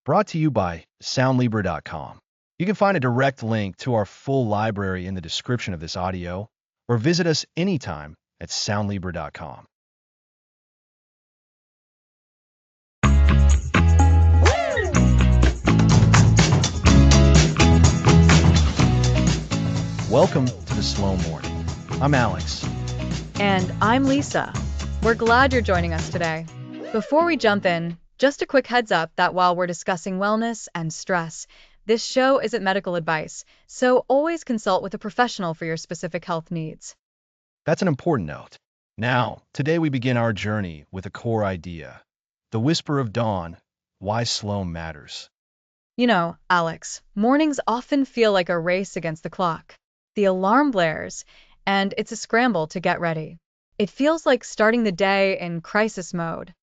brought to you by Soundlibra.com. You can find a direct link to our full library in the description of this audio, or visit us anytime at Soundlibra.com. Welcome to the Slow Morning. I'm Alex. And I'm Lisa. We're glad you're joining us today. Before we jump in, just a quick heads up that while we're discussing wellness and stress, this show isn't medical advice, so always consult with a professional for your specific health needs. That's an important note. Now, today we begin our journey with a core idea. The whisper of dawn, why slow matters. You know, Alex, mornings often feel like a race against the clock. The alarm blares, and it's a scramble to get ready. It feels like starting the day in crisis mode.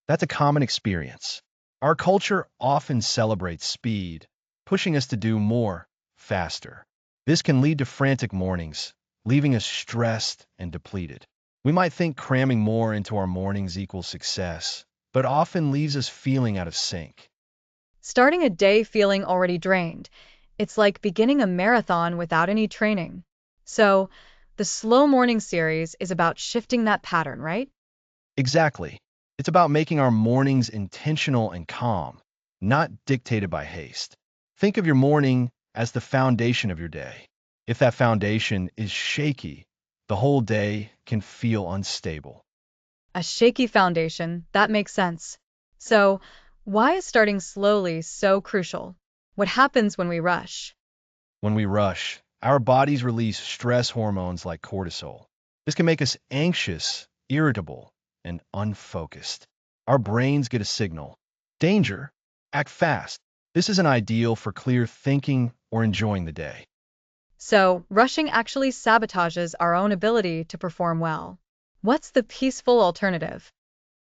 That's a common experience. Our culture often celebrates speed, pushing us to do more, faster. This can lead to frantic mornings, leaving us stressed and depleted. We might think cramming more into our mornings equals success, but often leaves us feeling out of sync. Starting a day feeling already drained, it's like beginning a marathon without any training. So, the Slow Morning series is about shifting that pattern, right? Exactly. It's about making our mornings intentional and calm, not dictated by haste. Think of your morning as the foundation of your day. If that foundation is shaky, the whole day can feel unstable. A shaky foundation, that makes sense. So, why is starting slowly so crucial? What happens when we rush? When we rush, our bodies release stress hormones like cortisol. This can make us anxious, irritable, and unfocused. Our brains get a signal. Danger, act fast. This isn't ideal for clear thinking or enjoying the day. So, rushing actually sabotages our own ability to perform well. What's the peaceful alternative?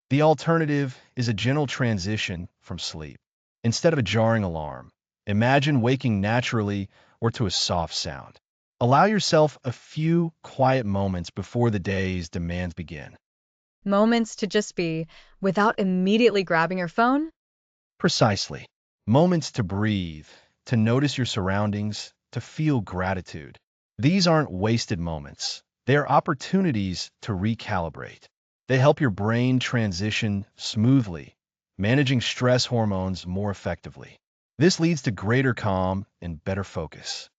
The alternative is a gentle transition from sleep. Instead of a jarring alarm, imagine waking naturally or to a soft sound. Allow yourself a few quiet moments before the day's demands begin. Moments to just be without immediately grabbing your phone? Precisely. Moments to breathe, to notice your surroundings, to feel gratitude. These aren't wasted moments. They are opportunities to recalibrate. They help your brain transition smoothly, managing stress hormones more effectively. This leads to greater calm and better focus.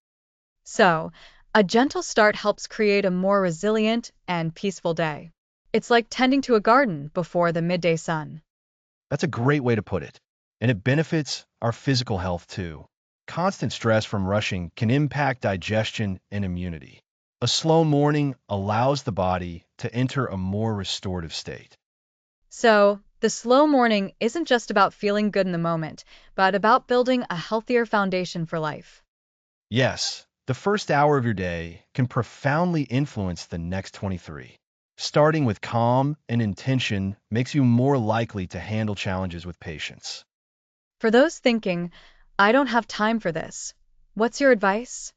So, a gentle start helps create a more resilient and peaceful day. It's like tending to a garden before the midday sun. That's a great way to put it. And it benefits our physical health too. Constant stress from rushing can impact digestion and immunity. A slow morning allows the body to enter a more restorative state. So, the slow morning isn't just about feeling good in the moment, but about building a healthier foundation for life. Yes, the first hour of your day can profoundly influence the next 23. Starting with calm and intention makes you more likely to handle challenges with patience. For those thinking, I don't have time for this, what's your advice?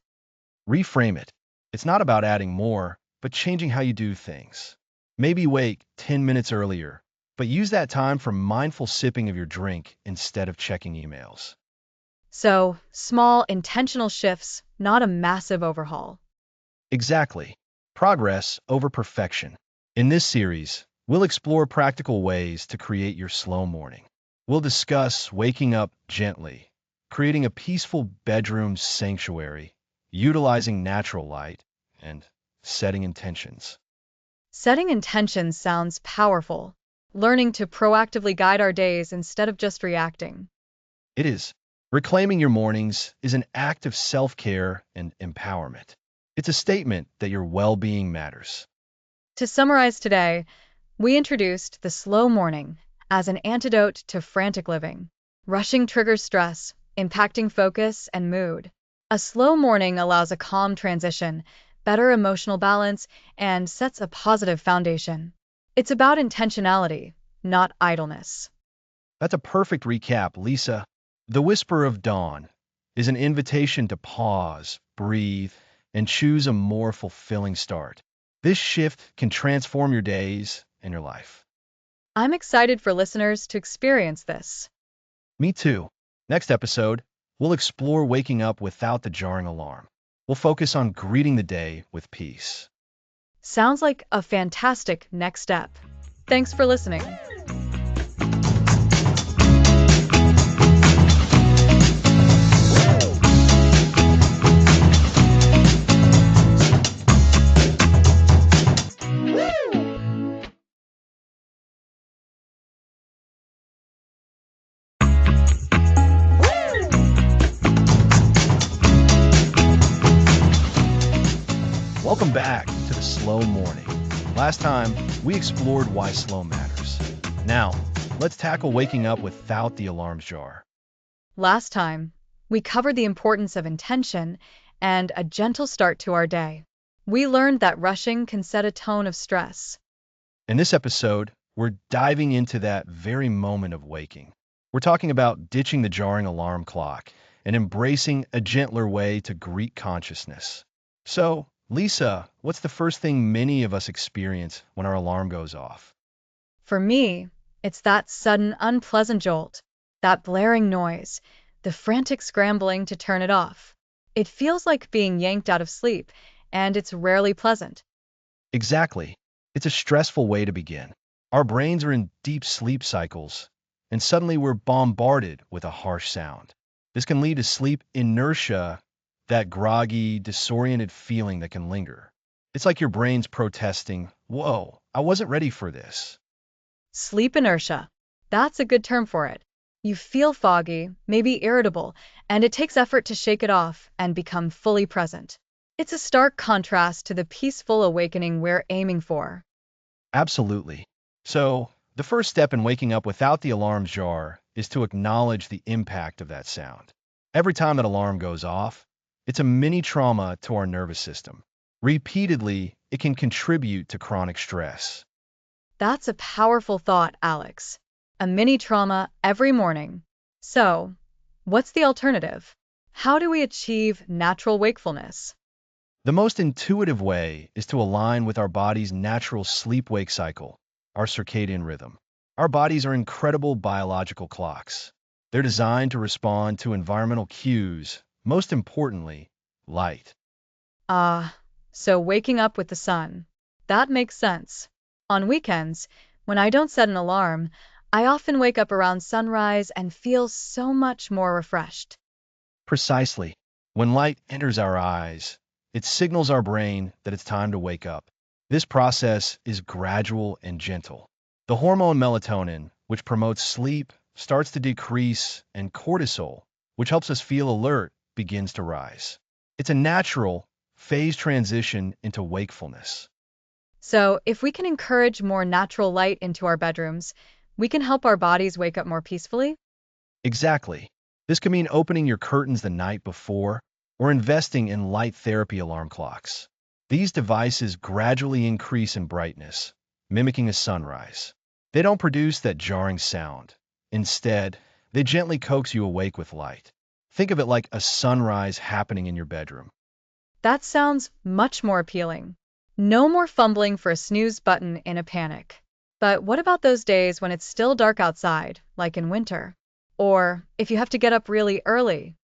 Reframe it. It's not about adding more, but changing how you do things. Maybe wake 10 minutes earlier, but use that time for mindful sipping of your drink instead of checking emails. So, small, intentional shifts, not a massive overhaul. Exactly. Progress over perfection. In this series, we'll explore practical ways to create your slow morning. We'll discuss waking up gently, creating a peaceful bedroom sanctuary, utilizing natural light, and setting intentions. Setting intentions sounds powerful. Learning to proactively guide our days instead of just reacting. It is. Reclaiming your mornings is an act of self-care and empowerment. It's a statement that your well-being matters. To summarize today, we introduced the slow morning as an antidote to frantic living. Rushing triggers stress, impacting focus and mood. A slow morning allows a calm transition, better emotional balance, and sets a positive foundation. It's about intentionality, not idleness. That's a perfect recap, Lisa. The Whisper of Dawn is an invitation to pause, breathe, and choose a more fulfilling start. This shift can transform your days and your life. I'm excited for listeners to experience this. Me too. Next episode, we'll explore waking up without the jarring alarm. We'll focus on greeting the day with peace. Sounds like a fantastic next step. Thanks for listening. Welcome back to the slow morning. Last time, we explored why slow matters. Now, let's tackle waking up without the alarm's jar. Last time, we covered the importance of intention and a gentle start to our day. We learned that rushing can set a tone of stress. In this episode, we're diving into that very moment of waking. We're talking about ditching the jarring alarm clock and embracing a gentler way to greet consciousness. So, Lisa, what's the first thing many of us experience when our alarm goes off? For me, it's that sudden, unpleasant jolt, that blaring noise, the frantic scrambling to turn it off. It feels like being yanked out of sleep, and it's rarely pleasant. Exactly. It's a stressful way to begin. Our brains are in deep sleep cycles, and suddenly we're bombarded with a harsh sound. This can lead to sleep inertia, that groggy, disoriented feeling that can linger. It's like your brain's protesting, "Whoa, I wasn't ready for this." Sleep inertia. That's a good term for it. You feel foggy, maybe irritable, and it takes effort to shake it off and become fully present. It's a stark contrast to the peaceful awakening we're aiming for. Absolutely. So, the first step in waking up without the alarm's jar is to acknowledge the impact of that sound. Every time that alarm goes off, it's a mini trauma to our nervous system. Repeatedly, it can contribute to chronic stress. That's a powerful thought, Alex. A mini trauma every morning. So, what's the alternative? How do we achieve natural wakefulness? The most intuitive way is to align with our body's natural sleep-wake cycle, our circadian rhythm. Our bodies are incredible biological clocks. They're designed to respond to environmental cues, most importantly, light. Ah, so waking up with the sun. That makes sense. On weekends, when I don't set an alarm, I often wake up around sunrise and feel so much more refreshed. Precisely. When light enters our eyes, it signals our brain that it's time to wake up. This process is gradual and gentle. The hormone melatonin, which promotes sleep, starts to decrease, and cortisol, which helps us feel alert, begins to rise. It's a natural, phase transition into wakefulness. So, if we can encourage more natural light into our bedrooms, we can help our bodies wake up more peacefully? Exactly. This could mean opening your curtains the night before or investing in light therapy alarm clocks. These devices gradually increase in brightness, mimicking a sunrise. They don't produce that jarring sound. Instead, they gently coax you awake with light. Think of it like a sunrise happening in your bedroom. That sounds much more appealing. No more fumbling for a snooze button in a panic. But what about those days when it's still dark outside, like in winter? Or if you have to get up really early?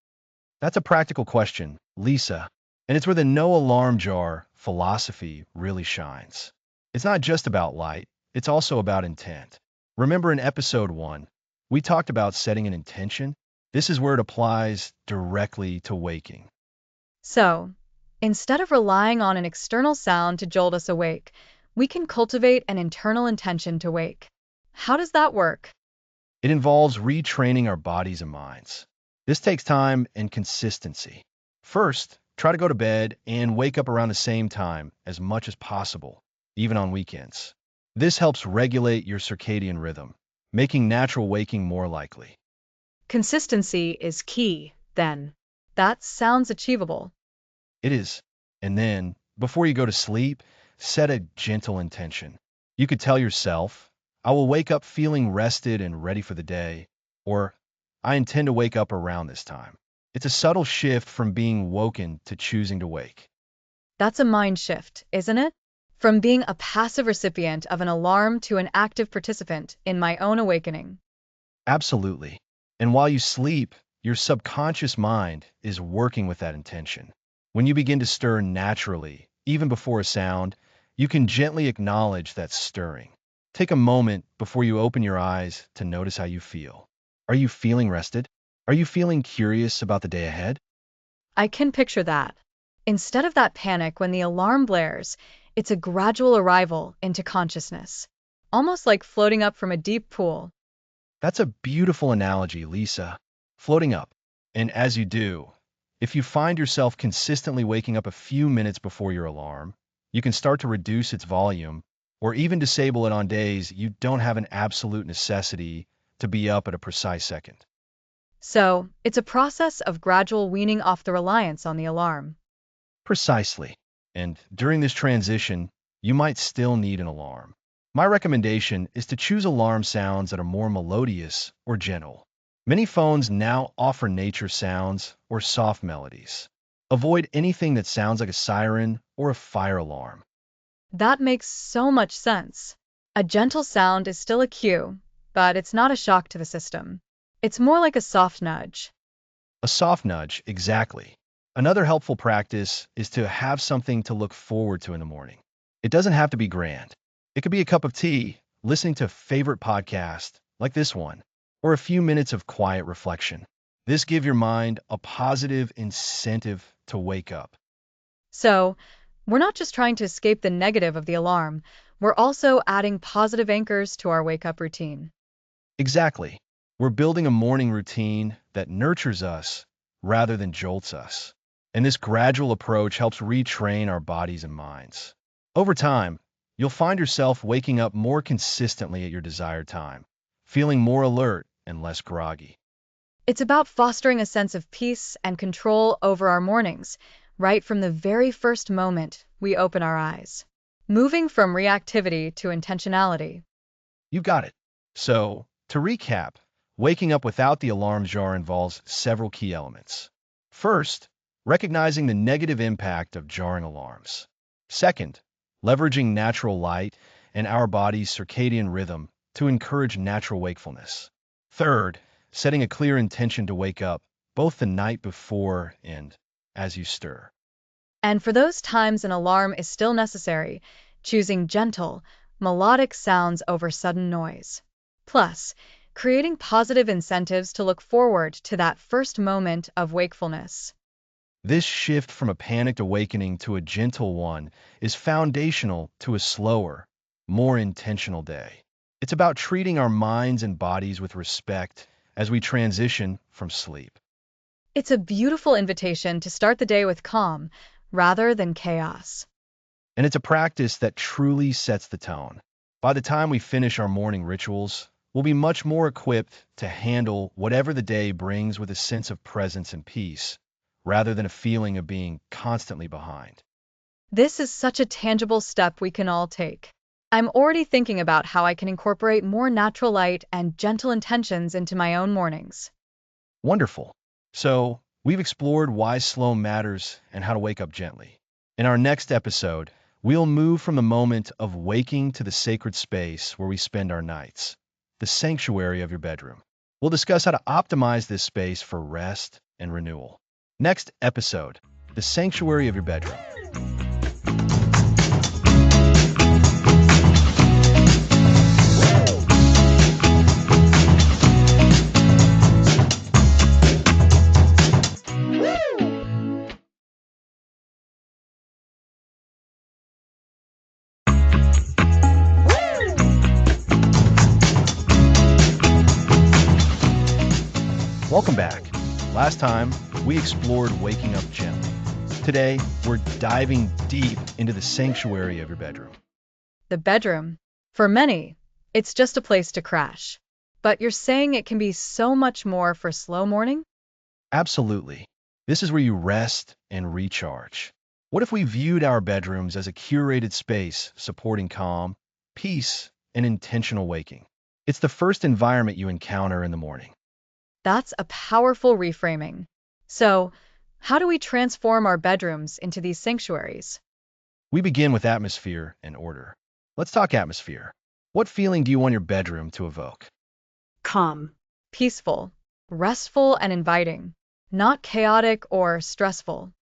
That's a practical question, Lisa, and it's where the no alarm jar philosophy really shines. It's not just about light, it's also about intent. Remember in episode 1, we talked about setting an intention? This is where it applies directly to waking. So, instead of relying on an external sound to jolt us awake, we can cultivate an internal intention to wake. How does that work? It involves retraining our bodies and minds. This takes time and consistency. First, try to go to bed and wake up around the same time as much as possible, even on weekends. This helps regulate your circadian rhythm, making natural waking more likely. Consistency is key, then. That sounds achievable. It is. And then, before you go to sleep, set a gentle intention. You could tell yourself, "I will wake up feeling rested and ready for the day," or "I intend to wake up around this time." It's a subtle shift from being woken to choosing to wake. That's a mind shift, isn't it? From being a passive recipient of an alarm to an active participant in my own awakening. Absolutely. And while you sleep, Your subconscious mind is working with that intention. When you begin to stir naturally, even before a sound, you can gently acknowledge that stirring. Take a moment before you open your eyes to notice how you feel. Are you feeling rested? Are you feeling curious about the day ahead? I can picture that. Instead of that panic when the alarm blares, it's a gradual arrival into consciousness, almost like floating up from a deep pool. That's a beautiful analogy, Lisa. Floating up. And as you do, if you find yourself consistently waking up a few minutes before your alarm, you can start to reduce its volume or even disable it on days you don't have an absolute necessity to be up at a precise second. So, it's a process of gradual weaning off the reliance on the alarm. Precisely. And during this transition, you might still need an alarm. My recommendation is to choose alarm sounds that are more melodious or gentle. Many phones now offer nature sounds or soft melodies. Avoid anything that sounds like a siren or a fire alarm. That makes so much sense. A gentle sound is still a cue, but it's not a shock to the system. It's more like a soft nudge. A soft nudge, exactly. Another helpful practice is to have something to look forward to in the morning. It doesn't have to be grand. It could be a cup of tea, listening to a favorite podcast like this one, or a few minutes of quiet reflection. This gives your mind a positive incentive to wake up. So, we're not just trying to escape the negative of the alarm, we're also adding positive anchors to our wake up routine. Exactly. We're building a morning routine that nurtures us rather than jolts us. And this gradual approach helps retrain our bodies and minds. Over time, you'll find yourself waking up more consistently at your desired time, feeling more alert and less groggy. It's about fostering a sense of peace and control over our mornings, right from the very first moment we open our eyes. Moving from reactivity to intentionality. You got it. So, to recap, waking up without the alarm jar involves several key elements. First, recognizing the negative impact of jarring alarms. Second, leveraging natural light and our body's circadian rhythm to encourage natural wakefulness. Third, setting a clear intention to wake up both the night before and as you stir. And for those times an alarm is still necessary, choosing gentle, melodic sounds over sudden noise. Plus, creating positive incentives to look forward to that first moment of wakefulness. This shift from a panicked awakening to a gentle one is foundational to a slower, more intentional day. It's about treating our minds and bodies with respect as we transition from sleep. It's a beautiful invitation to start the day with calm rather than chaos. And it's a practice that truly sets the tone. By the time we finish our morning rituals, we'll be much more equipped to handle whatever the day brings with a sense of presence and peace, rather than a feeling of being constantly behind. This is such a tangible step we can all take. I'm already thinking about how I can incorporate more natural light and gentle intentions into my own mornings. Wonderful. So, we've explored why slow matters and how to wake up gently. In our next episode, we'll move from the moment of waking to the sacred space where we spend our nights, the sanctuary of your bedroom. We'll discuss how to optimize this space for rest and renewal. Next episode, the sanctuary of your bedroom. Welcome back. Last time, we explored waking up gently. Today, we're diving deep into the sanctuary of your bedroom. The bedroom. For many, it's just a place to crash. But you're saying it can be so much more for slow morning? Absolutely. This is where you rest and recharge. What if we viewed our bedrooms as a curated space supporting calm, peace, and intentional waking? It's the first environment you encounter in the morning. That's a powerful reframing. So, how do we transform our bedrooms into these sanctuaries? We begin with atmosphere and order. Let's talk atmosphere. What feeling do you want your bedroom to evoke? Calm. Peaceful. restful and inviting, not chaotic or stressful.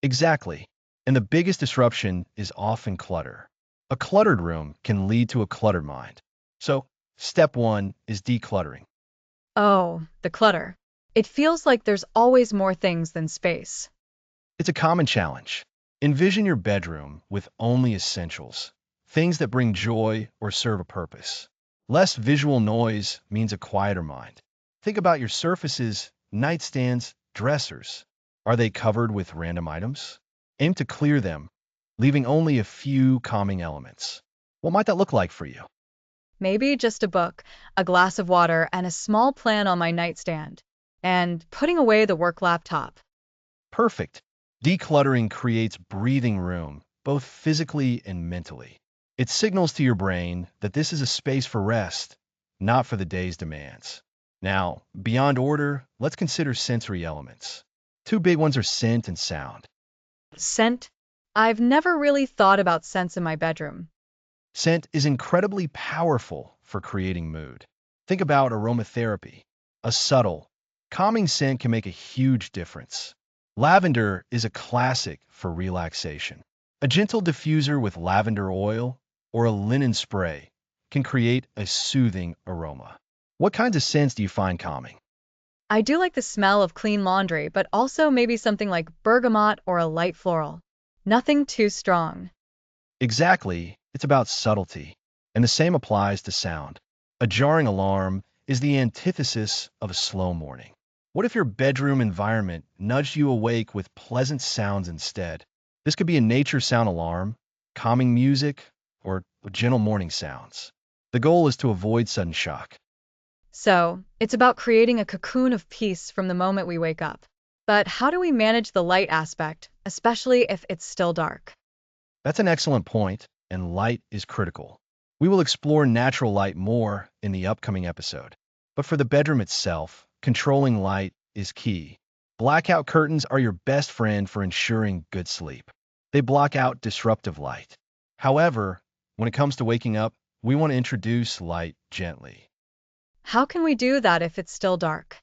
Exactly. And the biggest disruption is often clutter. A cluttered room can lead to a cluttered mind. So, step one is decluttering. Oh, the clutter. It feels like there's always more things than space. It's a common challenge. Envision your bedroom with only essentials, things that bring joy or serve a purpose. Less visual noise means a quieter mind. Think about your surfaces, nightstands, dressers. Are they covered with random items? Aim to clear them, leaving only a few calming elements. What might that look like for you? Maybe just a book, a glass of water, and a small plant on my nightstand. And putting away the work laptop. Perfect. Decluttering creates breathing room, both physically and mentally. It signals to your brain that this is a space for rest, not for the day's demands. Now, beyond order, let's consider sensory elements. Two big ones are scent and sound. Scent. I've never really thought about scents in my bedroom. Scent is incredibly powerful for creating mood. Think about aromatherapy. A subtle, calming scent can make a huge difference. Lavender is a classic for relaxation. A gentle diffuser with lavender oil or a linen spray can create a soothing aroma. What kinds of scents do you find calming? I do like the smell of clean laundry, but also maybe something like bergamot or a light floral. Nothing too strong. Exactly, it's about subtlety. And the same applies to sound. A jarring alarm is the antithesis of a slow morning. What if your bedroom environment nudged you awake with pleasant sounds instead? This could be a nature sound alarm, calming music, or gentle morning sounds. The goal is to avoid sudden shock. So, it's about creating a cocoon of peace from the moment we wake up. But how do we manage the light aspect, especially if it's still dark? That's an excellent point, and light is critical. We will explore natural light more in the upcoming episode. But for the bedroom itself, controlling light is key. Blackout curtains are your best friend for ensuring good sleep. They block out disruptive light. However, when it comes to waking up, we want to introduce light gently. How can we do that if it's still dark?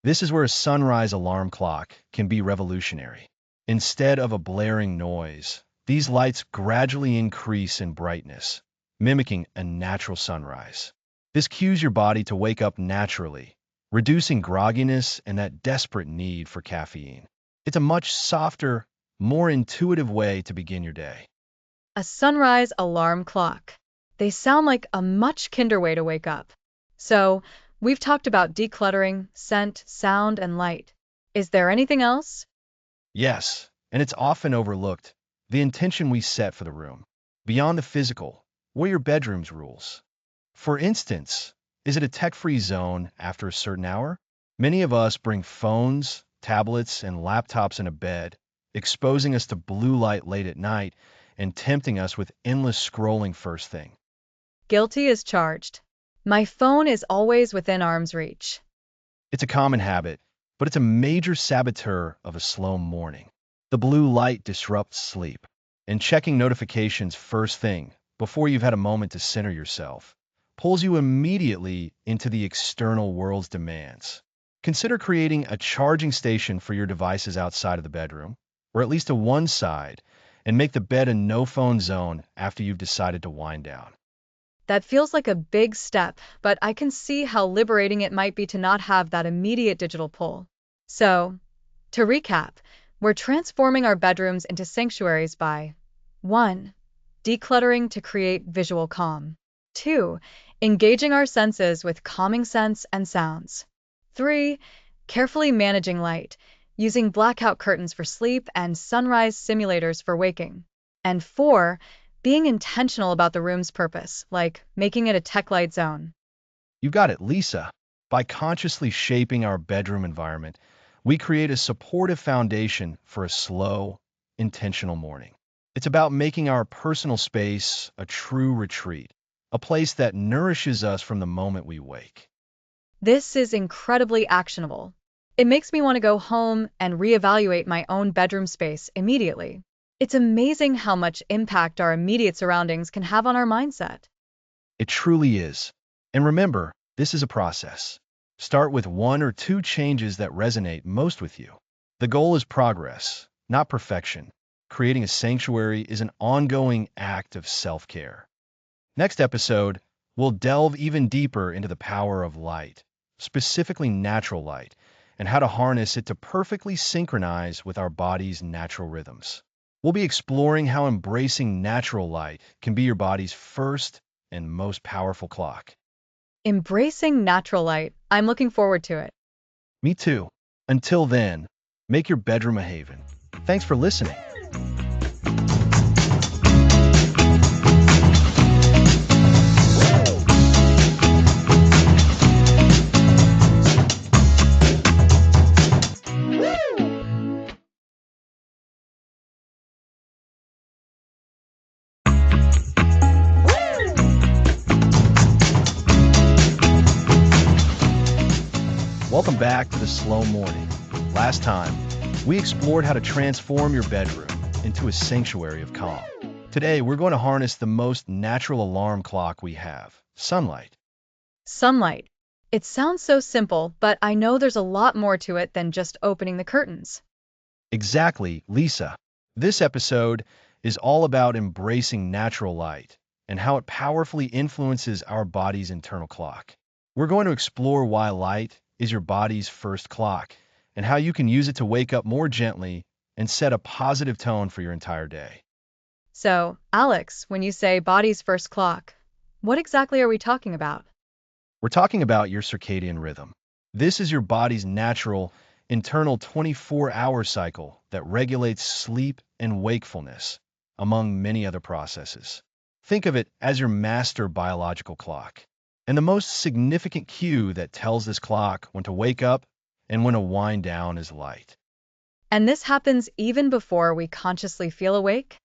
This is where a sunrise alarm clock can be revolutionary. Instead of a blaring noise, these lights gradually increase in brightness, mimicking a natural sunrise. This cues your body to wake up naturally, reducing grogginess and that desperate need for caffeine. It's a much softer, more intuitive way to begin your day. A sunrise alarm clock. They sound like a much kinder way to wake up. So, we've talked about decluttering, scent, sound, and light. Is there anything else? Yes, and it's often overlooked, the intention we set for the room. Beyond the physical, what are your bedroom's rules? For instance, is it a tech-free zone after a certain hour? Many of us bring phones, tablets, and laptops into bed, exposing us to blue light late at night and tempting us with endless scrolling first thing. Guilty as charged. My phone is always within arm's reach. It's a common habit, but it's a major saboteur of a slow morning. The blue light disrupts sleep, and checking notifications first thing, before you've had a moment to center yourself, pulls you immediately into the external world's demands. Consider creating a charging station for your devices outside of the bedroom, or at least to one side, and make the bed a no-phone zone after you've decided to wind down. That feels like a big step, but I can see how liberating it might be to not have that immediate digital pull. So, to recap, we're transforming our bedrooms into sanctuaries by 1. Decluttering to create visual calm. 2. Engaging our senses with calming scents and sounds. 3. Carefully managing light, using blackout curtains for sleep and sunrise simulators for waking. And 4. Being intentional about the room's purpose, like making it a tech light zone. You've got it, Lisa. By consciously shaping our bedroom environment, we create a supportive foundation for a slow, intentional morning. It's about making our personal space a true retreat, a place that nourishes us from the moment we wake. This is incredibly actionable. It makes me want to go home and reevaluate my own bedroom space immediately. It's amazing how much impact our immediate surroundings can have on our mindset. It truly is. And remember, this is a process. Start with 1 or 2 changes that resonate most with you. The goal is progress, not perfection. Creating a sanctuary is an ongoing act of self-care. Next episode, we'll delve even deeper into the power of light, specifically natural light, and how to harness it to perfectly synchronize with our body's natural rhythms. We'll be exploring how embracing natural light can be your body's first and most powerful clock. Embracing natural light. I'm looking forward to it. Me too. Until then, make your bedroom a haven. Thanks for listening. Welcome back to the Slow Morning. Last time, we explored how to transform your bedroom into a sanctuary of calm. Today, we're going to harness the most natural alarm clock we have, sunlight. Sunlight. It sounds so simple, but I know there's a lot more to it than just opening the curtains. Exactly, Lisa. This episode is all about embracing natural light and how it powerfully influences our body's internal clock. We're going to explore why light is your body's first clock and how you can use it to wake up more gently and set a positive tone for your entire day. So, Alex, when you say body's first clock, what exactly are we talking about? We're talking about your circadian rhythm. This is your body's natural, internal 24-hour cycle that regulates sleep and wakefulness, among many other processes. Think of it as your master biological clock, and the most significant cue that tells this clock when to wake up and when to wind down is light. And this happens even before we consciously feel awake?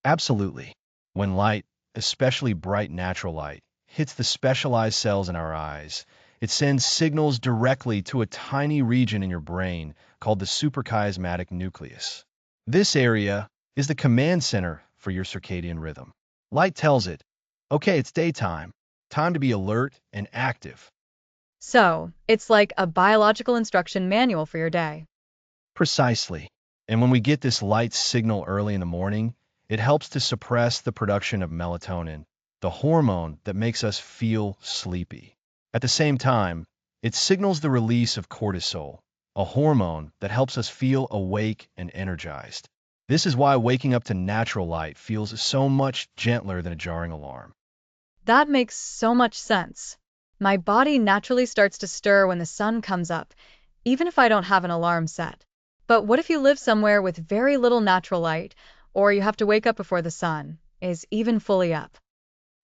Absolutely. When light, especially bright natural light, hits the specialized cells in our eyes, it sends signals directly to a tiny region in your brain called the suprachiasmatic nucleus. This area is the command center for your circadian rhythm. Light tells it, okay, it's daytime, time to be alert and active. So, it's like a biological instruction manual for your day. Precisely. And when we get this light signal early in the morning, it helps to suppress the production of melatonin, the hormone that makes us feel sleepy. At the same time, it signals the release of cortisol, a hormone that helps us feel awake and energized. This is why waking up to natural light feels so much gentler than a jarring alarm. That makes so much sense. My body naturally starts to stir when the sun comes up, even if I don't have an alarm set. But what if you live somewhere with very little natural light, or you have to wake up before the sun is even fully up?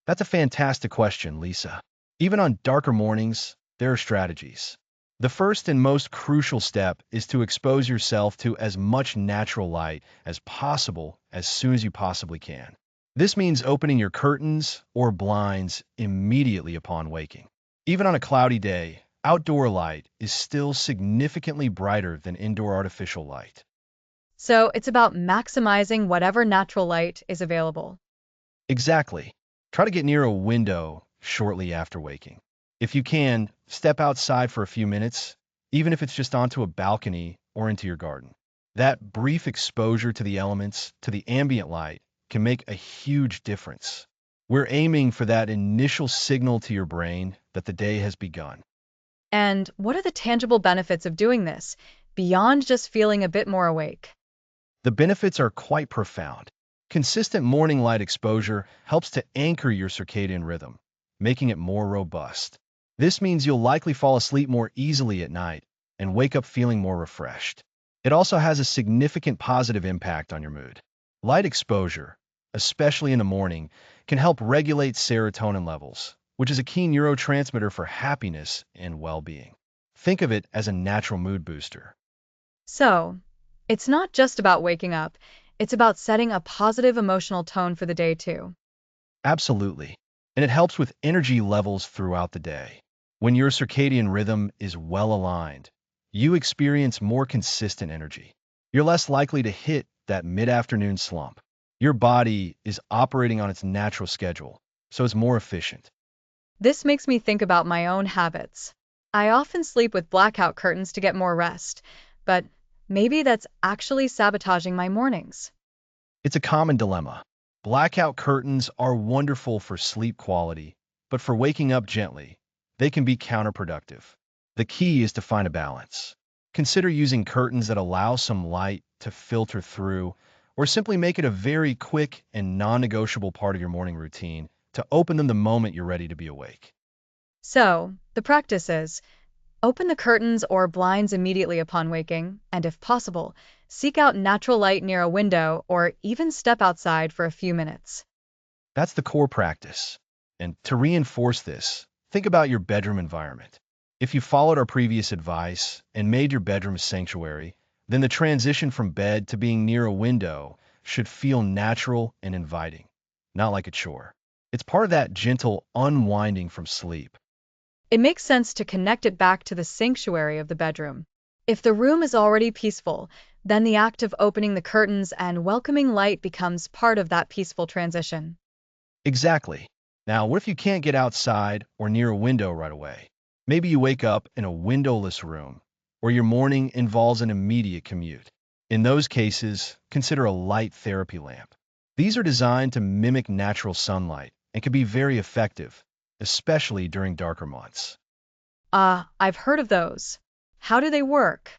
That's a fantastic question, Lisa. Even on darker mornings, there are strategies. The first and most crucial step is to expose yourself to as much natural light as possible as soon as you possibly can. This means opening your curtains or blinds immediately upon waking. Even on a cloudy day, outdoor light is still significantly brighter than indoor artificial light. So it's about maximizing whatever natural light is available. Exactly. Try to get near a window shortly after waking. If you can, step outside for a few minutes, even if it's just onto a balcony or into your garden. That brief exposure to the elements, to the ambient light, can make a huge difference. We're aiming for that initial signal to your brain that the day has begun. And what are the tangible benefits of doing this, beyond just feeling a bit more awake? The benefits are quite profound. Consistent morning light exposure helps to anchor your circadian rhythm, making it more robust. This means you'll likely fall asleep more easily at night and wake up feeling more refreshed. It also has a significant positive impact on your mood. Light exposure, especially in the morning, can help regulate serotonin levels, which is a key neurotransmitter for happiness and well-being. Think of it as a natural mood booster. So, it's not just about waking up, it's about setting a positive emotional tone for the day too. Absolutely. And it helps with energy levels throughout the day. When your circadian rhythm is well aligned, you experience more consistent energy. You're less likely to hit that mid-afternoon slump. Your body is operating on its natural schedule, so it's more efficient. This makes me think about my own habits. I often sleep with blackout curtains to get more rest, but maybe that's actually sabotaging my mornings. It's a common dilemma. Blackout curtains are wonderful for sleep quality, but for waking up gently, they can be counterproductive. The key is to find a balance. Consider using curtains that allow some light to filter through, or simply make it a very quick and non-negotiable part of your morning routine to open them the moment you're ready to be awake. So, the practice is open the curtains or blinds immediately upon waking, and if possible, seek out natural light near a window or even step outside for a few minutes. That's the core practice. And to reinforce this, think about your bedroom environment. If you followed our previous advice and made your bedroom a sanctuary, then the transition from bed to being near a window should feel natural and inviting, not like a chore. It's part of that gentle unwinding from sleep. It makes sense to connect it back to the sanctuary of the bedroom. If the room is already peaceful, then the act of opening the curtains and welcoming light becomes part of that peaceful transition. Exactly. Now, what if you can't get outside or near a window right away? Maybe you wake up in a windowless room, or your morning involves an immediate commute. In those cases, consider a light therapy lamp. These are designed to mimic natural sunlight and can be very effective, especially during darker months. Ah, I've heard of those. How do they work?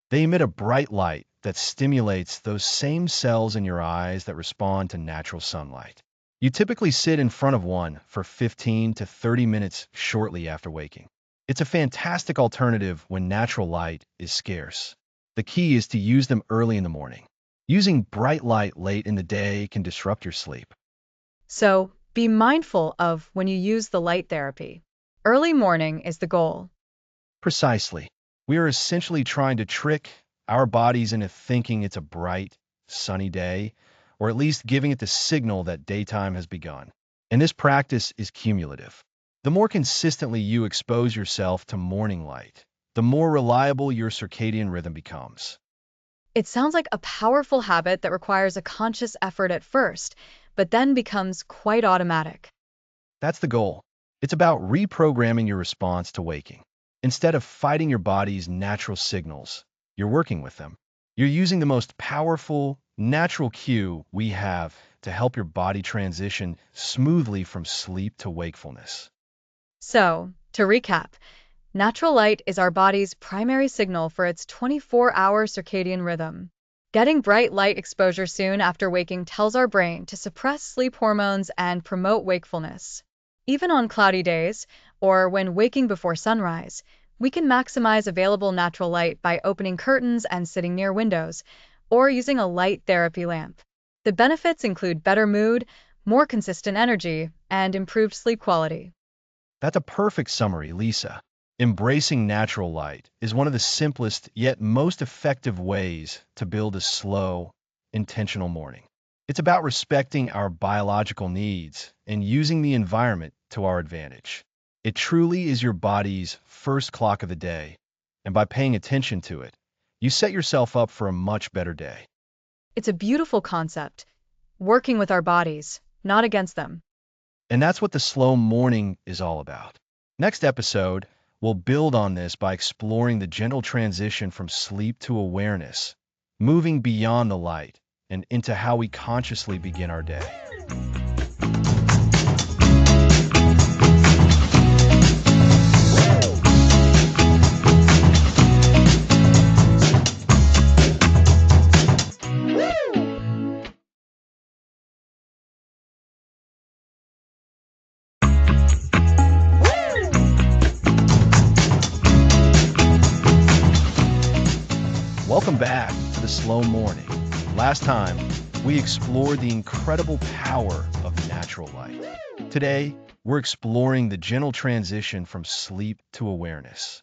They emit a bright light that stimulates those same cells in your eyes that respond to natural sunlight. You typically sit in front of one for 15 to 30 minutes shortly after waking. It's a fantastic alternative when natural light is scarce. The key is to use them early in the morning. Using bright light late in the day can disrupt your sleep. So, be mindful of when you use the light therapy. Early morning is the goal. Precisely. We are essentially trying to trick our bodies into thinking it's a bright, sunny day, or at least giving it the signal that daytime has begun. And this practice is cumulative. The more consistently you expose yourself to morning light, the more reliable your circadian rhythm becomes. It sounds like a powerful habit that requires a conscious effort at first, but then becomes quite automatic. That's the goal. It's about reprogramming your response to waking. Instead of fighting your body's natural signals, you're working with them. You're using the most powerful, natural cue we have to help your body transition smoothly from sleep to wakefulness. So, to recap, natural light is our body's primary signal for its 24-hour circadian rhythm. Getting bright light exposure soon after waking tells our brain to suppress sleep hormones and promote wakefulness. Even on cloudy days, or when waking before sunrise, we can maximize available natural light by opening curtains and sitting near windows, or using a light therapy lamp. The benefits include better mood, more consistent energy, and improved sleep quality. That's a perfect summary, Lisa. Embracing natural light is one of the simplest yet most effective ways to build a slow, intentional morning. It's about respecting our biological needs and using the environment to our advantage. It truly is your body's first clock of the day, and by paying attention to it, you set yourself up for a much better day. It's a beautiful concept, working with our bodies, not against them. And that's what the slow morning is all about. Next episode, we'll build on this by exploring the gentle transition from sleep to awareness, moving beyond the light and into how we consciously begin our day. Welcome back to the slow morning. Last time, we explored the incredible power of natural light. Today, we're exploring the gentle transition from sleep to awareness.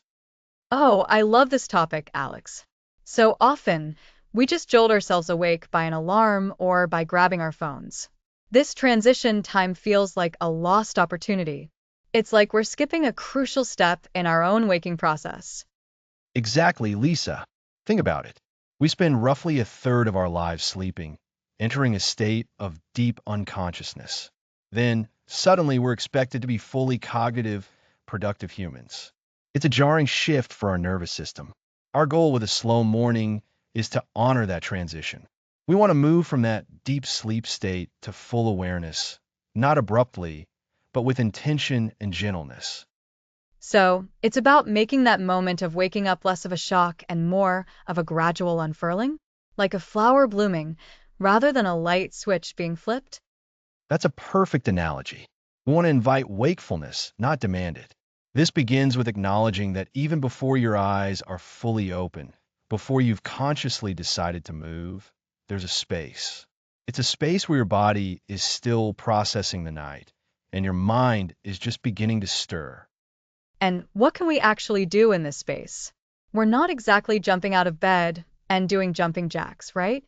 Oh, I love this topic, Alex. So often, we just jolt ourselves awake by an alarm or by grabbing our phones. This transition time feels like a lost opportunity. It's like we're skipping a crucial step in our own waking process. Exactly, Lisa. Think about it. We spend roughly a third of our lives sleeping, entering a state of deep unconsciousness. Then, suddenly, we're expected to be fully cognitive, productive humans. It's a jarring shift for our nervous system. Our goal with a slow morning is to honor that transition. We want to move from that deep sleep state to full awareness, not abruptly, but with intention and gentleness. So, it's about making that moment of waking up less of a shock and more of a gradual unfurling, like a flower blooming, rather than a light switch being flipped. That's a perfect analogy. We want to invite wakefulness, not demand it. This begins with acknowledging that even before your eyes are fully open, before you've consciously decided to move, there's a space. It's a space where your body is still processing the night, and your mind is just beginning to stir. And what can we actually do in this space? We're not exactly jumping out of bed and doing jumping jacks, right?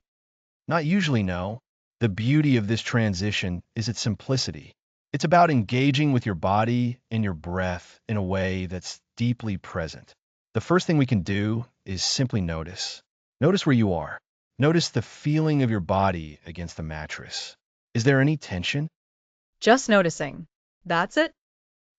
Not usually, no. The beauty of this transition is its simplicity. It's about engaging with your body and your breath in a way that's deeply present. The first thing we can do is simply notice. Notice where you are. Notice the feeling of your body against the mattress. Is there any tension? Just noticing. That's it?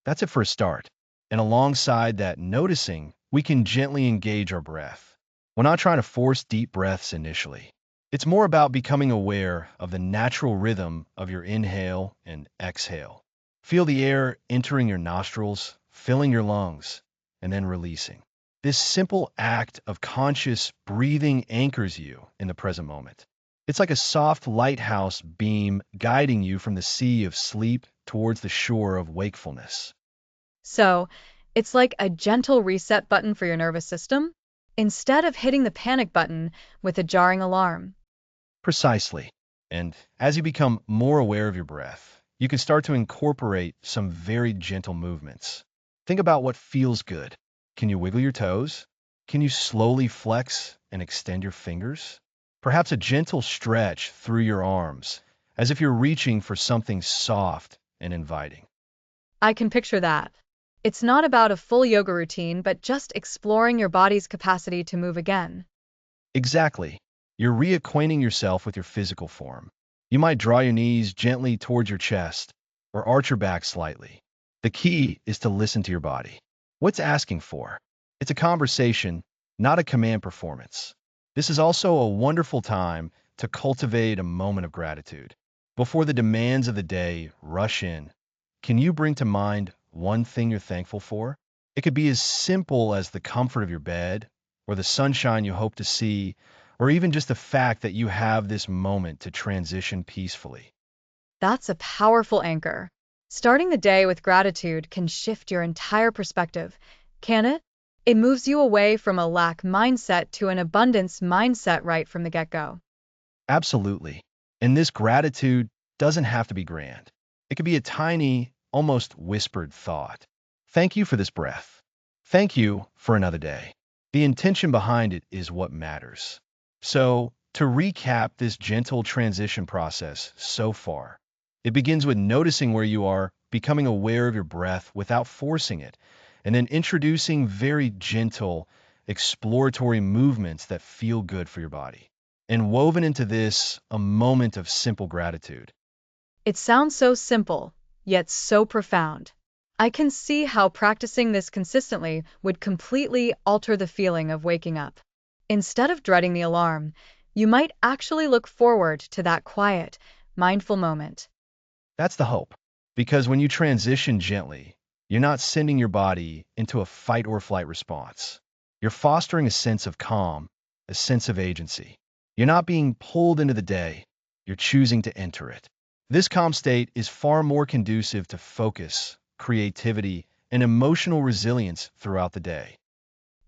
That's it for a start. And alongside that noticing, we can gently engage our breath. We're not trying to force deep breaths initially. It's more about becoming aware of the natural rhythm of your inhale and exhale. Feel the air entering your nostrils, filling your lungs, and then releasing. This simple act of conscious breathing anchors you in the present moment. It's like a soft lighthouse beam guiding you from the sea of sleep towards the shore of wakefulness. So, it's like a gentle reset button for your nervous system, instead of hitting the panic button with a jarring alarm. Precisely. And as you become more aware of your breath, you can start to incorporate some very gentle movements. Think about what feels good. Can you wiggle your toes? Can you slowly flex and extend your fingers? Perhaps a gentle stretch through your arms, as if you're reaching for something soft and inviting. I can picture that. It's not about a full yoga routine, but just exploring your body's capacity to move again. Exactly. You're reacquainting yourself with your physical form. You might draw your knees gently towards your chest or arch your back slightly. The key is to listen to your body. What's asking for? It's a conversation, not a command performance. This is also a wonderful time to cultivate a moment of gratitude. Before the demands of the day rush in, can you bring to mind one thing you're thankful for? It could be as simple as the comfort of your bed, or the sunshine you hope to see, or even just the fact that you have this moment to transition peacefully. That's a powerful anchor. Starting the day with gratitude can shift your entire perspective, can it? It moves you away from a lack mindset to an abundance mindset right from the get-go. Absolutely. And this gratitude doesn't have to be grand. It could be a tiny, almost whispered thought. Thank you for this breath. Thank you for another day. The intention behind it is what matters. So, to recap this gentle transition process so far, it begins with noticing where you are, becoming aware of your breath without forcing it, and then introducing very gentle, exploratory movements that feel good for your body. And woven into this, a moment of simple gratitude. It sounds so simple, yet so profound. I can see how practicing this consistently would completely alter the feeling of waking up. Instead of dreading the alarm, you might actually look forward to that quiet, mindful moment. That's the hope. Because when you transition gently, you're not sending your body into a fight or flight response. You're fostering a sense of calm, a sense of agency. You're not being pulled into the day, you're choosing to enter it. This calm state is far more conducive to focus, creativity, and emotional resilience throughout the day.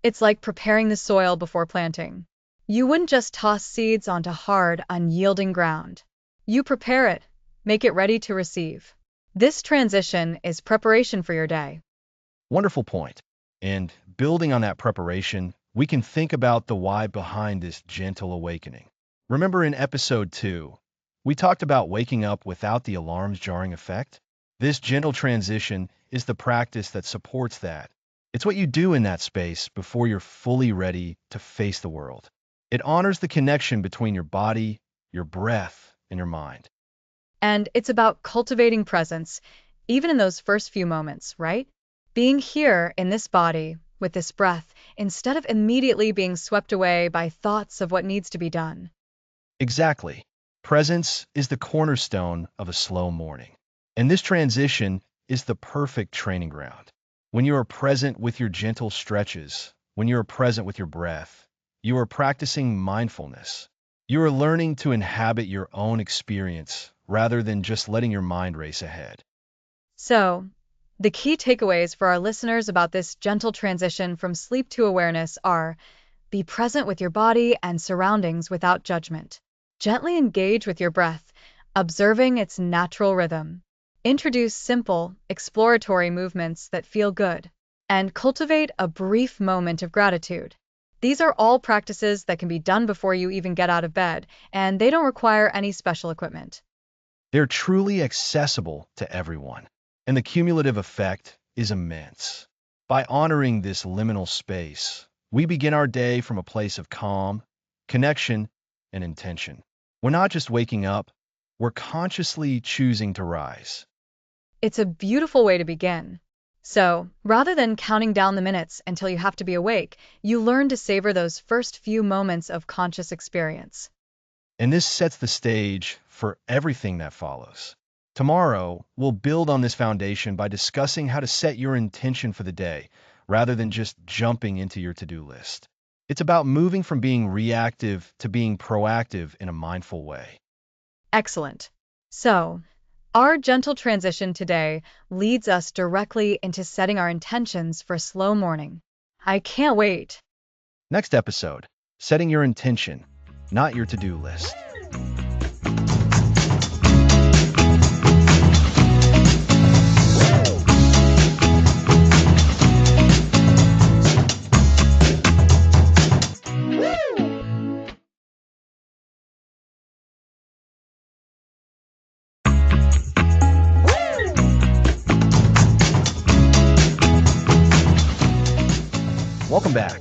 It's like preparing the soil before planting. You wouldn't just toss seeds onto hard, unyielding ground. You prepare it, make it ready to receive. This transition is preparation for your day. Wonderful point. And building on that preparation, we can think about the why behind this gentle awakening. Remember in episode 2, we talked about waking up without the alarm's jarring effect? This gentle transition is the practice that supports that. It's what you do in that space before you're fully ready to face the world. It honors the connection between your body, your breath, and your mind. And it's about cultivating presence, even in those first few moments, right? Being here in this body, with this breath instead of immediately being swept away by thoughts of what needs to be done. Exactly. Presence is the cornerstone of a slow morning. And this transition is the perfect training ground. When you are present with your gentle stretches, when you are present with your breath, you are practicing mindfulness. You are learning to inhabit your own experience rather than just letting your mind race ahead. So, the key takeaways for our listeners about this gentle transition from sleep to awareness are: be present with your body and surroundings without judgment. Gently engage with your breath, observing its natural rhythm. Introduce simple, exploratory movements that feel good. And cultivate a brief moment of gratitude. These are all practices that can be done before you even get out of bed, and they don't require any special equipment. They're truly accessible to everyone, and the cumulative effect is immense. By honoring this liminal space, we begin our day from a place of calm, connection, and intention. We're not just waking up, we're consciously choosing to rise. It's a beautiful way to begin. So, rather than counting down the minutes until you have to be awake, you learn to savor those first few moments of conscious experience. And this sets the stage for everything that follows. Tomorrow, we'll build on this foundation by discussing how to set your intention for the day rather than just jumping into your to-do list. It's about moving from being reactive to being proactive in a mindful way. Excellent. So, our gentle transition today leads us directly into setting our intentions for a slow morning. I can't wait. Next episode, setting your intention, not your to-do list. Welcome back.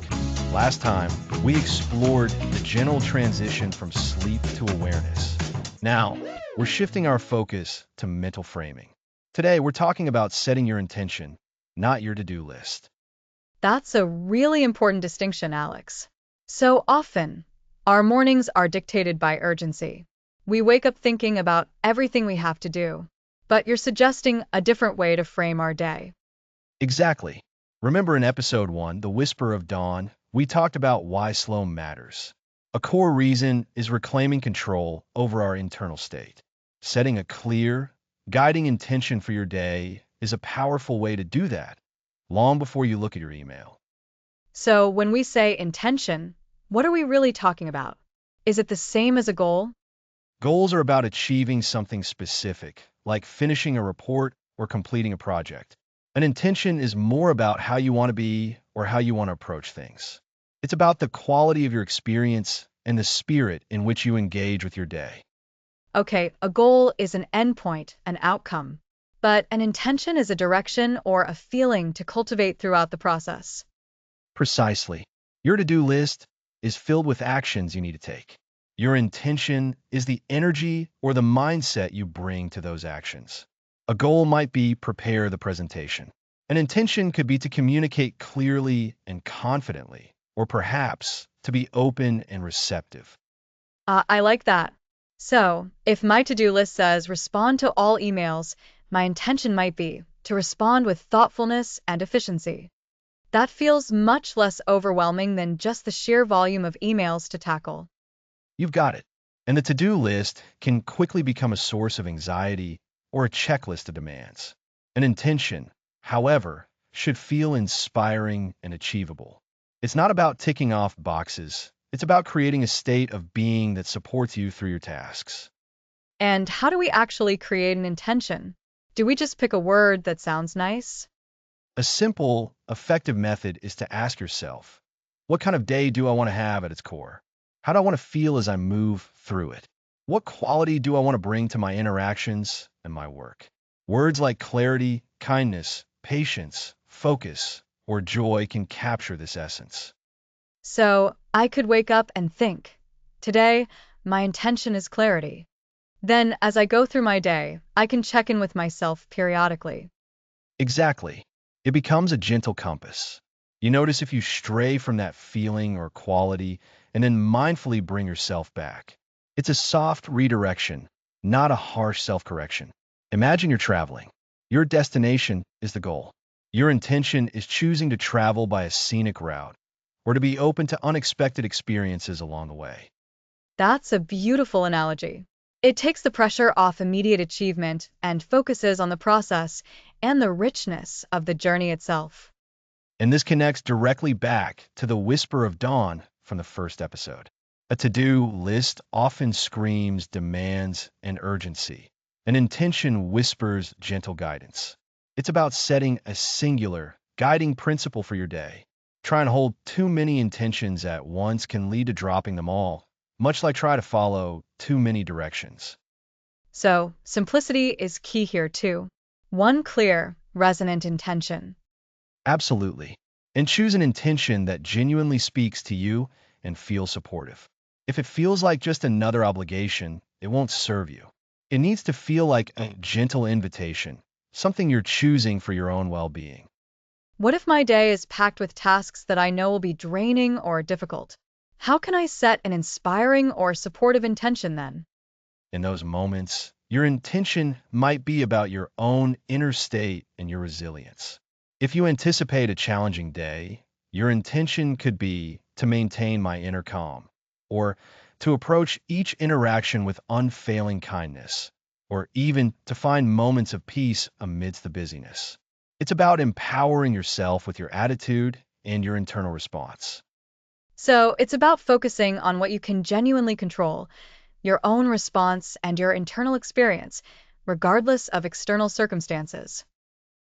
Last time, we explored the general transition from sleep to awareness. Now, we're shifting our focus to mental framing. Today, we're talking about setting your intention, not your to-do list. That's a really important distinction, Alex. So often, our mornings are dictated by urgency. We wake up thinking about everything we have to do, but you're suggesting a different way to frame our day. Exactly. Remember in episode 1, The Whisper of Dawn, we talked about why slow matters. A core reason is reclaiming control over our internal state. Setting a clear, guiding intention for your day is a powerful way to do that, long before you look at your email. So when we say intention, what are we really talking about? Is it the same as a goal? Goals are about achieving something specific, like finishing a report or completing a project. An intention is more about how you want to be or how you want to approach things. It's about the quality of your experience and the spirit in which you engage with your day. Okay, a goal is an endpoint, an outcome, but an intention is a direction or a feeling to cultivate throughout the process. Precisely. Your to-do list is filled with actions you need to take. Your intention is the energy or the mindset you bring to those actions. A goal might be prepare the presentation. An intention could be to communicate clearly and confidently, or perhaps to be open and receptive. I like that. So, if my to-do list says respond to all emails, my intention might be to respond with thoughtfulness and efficiency. That feels much less overwhelming than just the sheer volume of emails to tackle. You've got it. And the to-do list can quickly become a source of anxiety or a checklist of demands. An intention, however, should feel inspiring and achievable. It's not about ticking off boxes. It's about creating a state of being that supports you through your tasks. And how do we actually create an intention? Do we just pick a word that sounds nice? A simple, effective method is to ask yourself, what kind of day do I want to have at its core? How do I want to feel as I move through it? What quality do I want to bring to my interactions and my work? Words like clarity, kindness, patience, focus, or joy can capture this essence. So, I could wake up and think, today, my intention is clarity. Then, as I go through my day, I can check in with myself periodically. Exactly. It becomes a gentle compass. You notice if you stray from that feeling or quality and then mindfully bring yourself back. It's a soft redirection, not a harsh self-correction. Imagine you're traveling. Your destination is the goal. Your intention is choosing to travel by a scenic route or to be open to unexpected experiences along the way. That's a beautiful analogy. It takes the pressure off immediate achievement and focuses on the process and the richness of the journey itself. And this connects directly back to the whisper of dawn from the first episode. A to-do list often screams demands and urgency. An intention whispers gentle guidance. It's about setting a singular, guiding principle for your day. Trying to hold too many intentions at once can lead to dropping them all, much like trying to follow too many directions. So, simplicity is key here too. One clear, resonant intention. Absolutely. And choose an intention that genuinely speaks to you and feels supportive. If it feels like just another obligation, it won't serve you. It needs to feel like a gentle invitation, something you're choosing for your own well-being. What if my day is packed with tasks that I know will be draining or difficult? How can I set an inspiring or supportive intention then? In those moments, your intention might be about your own inner state and your resilience. If you anticipate a challenging day, your intention could be to maintain my inner calm, or to approach each interaction with unfailing kindness, or even to find moments of peace amidst the busyness. It's about empowering yourself with your attitude and your internal response. So, it's about focusing on what you can genuinely control, your own response and your internal experience, regardless of external circumstances.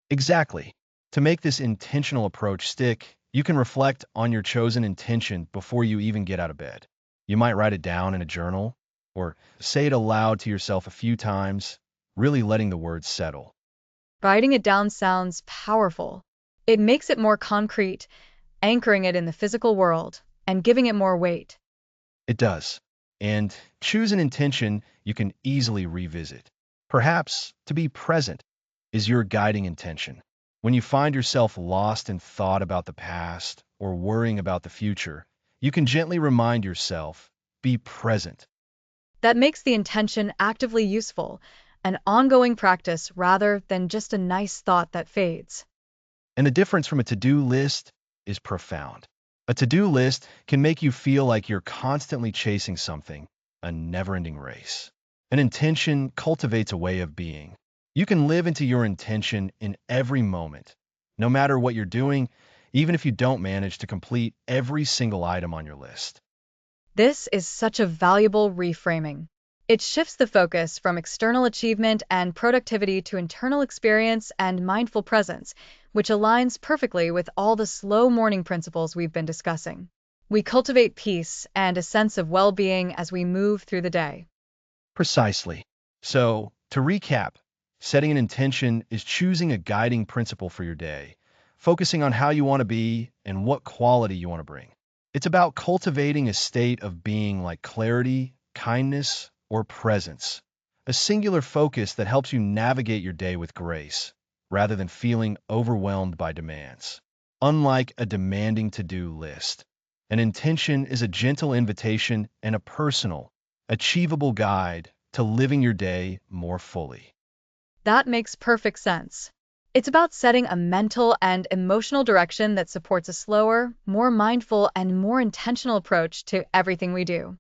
Exactly. To make this intentional approach stick, you can reflect on your chosen intention before you even get out of bed. You might write it down in a journal or say it aloud to yourself a few times, really letting the words settle. Writing it down sounds powerful. It makes it more concrete, anchoring it in the physical world and giving it more weight. It does. And choose an intention you can easily revisit. Perhaps to be present is your guiding intention. When you find yourself lost in thought about the past or worrying about the future, you can gently remind yourself, be present. That makes the intention actively useful, an ongoing practice rather than just a nice thought that fades. And the difference from a to-do list is profound. A to-do list can make you feel like you're constantly chasing something, a never-ending race. An intention cultivates a way of being. You can live into your intention in every moment, no matter what you're doing, even if you don't manage to complete every single item on your list. This is such a valuable reframing. It shifts the focus from external achievement and productivity to internal experience and mindful presence, which aligns perfectly with all the slow morning principles we've been discussing. We cultivate peace and a sense of well-being as we move through the day. Precisely. So, to recap, setting an intention is choosing a guiding principle for your day, focusing on how you want to be and what quality you want to bring. It's about cultivating a state of being like clarity, kindness, or presence, a singular focus that helps you navigate your day with grace, rather than feeling overwhelmed by demands. Unlike a demanding to-do list, an intention is a gentle invitation and a personal, achievable guide to living your day more fully. That makes perfect sense. It's about setting a mental and emotional direction that supports a slower, more mindful, and more intentional approach to everything we do.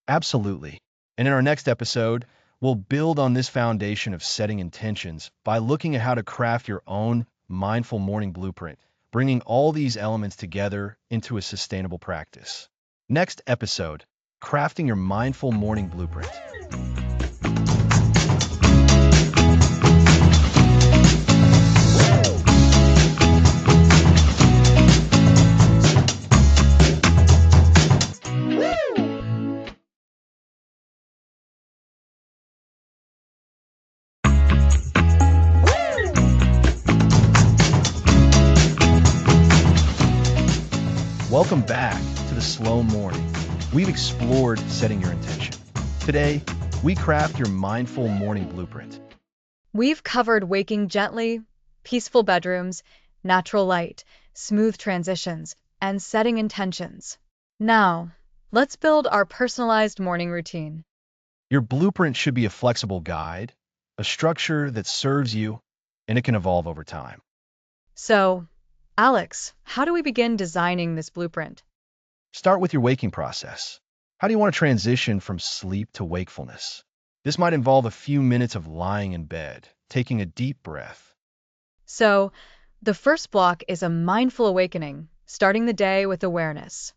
Absolutely. And in our next episode, we'll build on this foundation of setting intentions by looking at how to craft your own mindful morning blueprint, bringing all these elements together into a sustainable practice. Next episode, crafting your mindful morning blueprint. Welcome back to the Slow Morning. We've explored setting your intention. Today, we craft your mindful morning blueprint. We've covered waking gently, peaceful bedrooms, natural light, smooth transitions, and setting intentions. Now, let's build our personalized morning routine. Your blueprint should be a flexible guide, a structure that serves you, and it can evolve over time. So, Alex, how do we begin designing this blueprint? Start with your waking process. How do you want to transition from sleep to wakefulness? This might involve a few minutes of lying in bed, taking a deep breath. So, the first block is a mindful awakening, starting the day with awareness.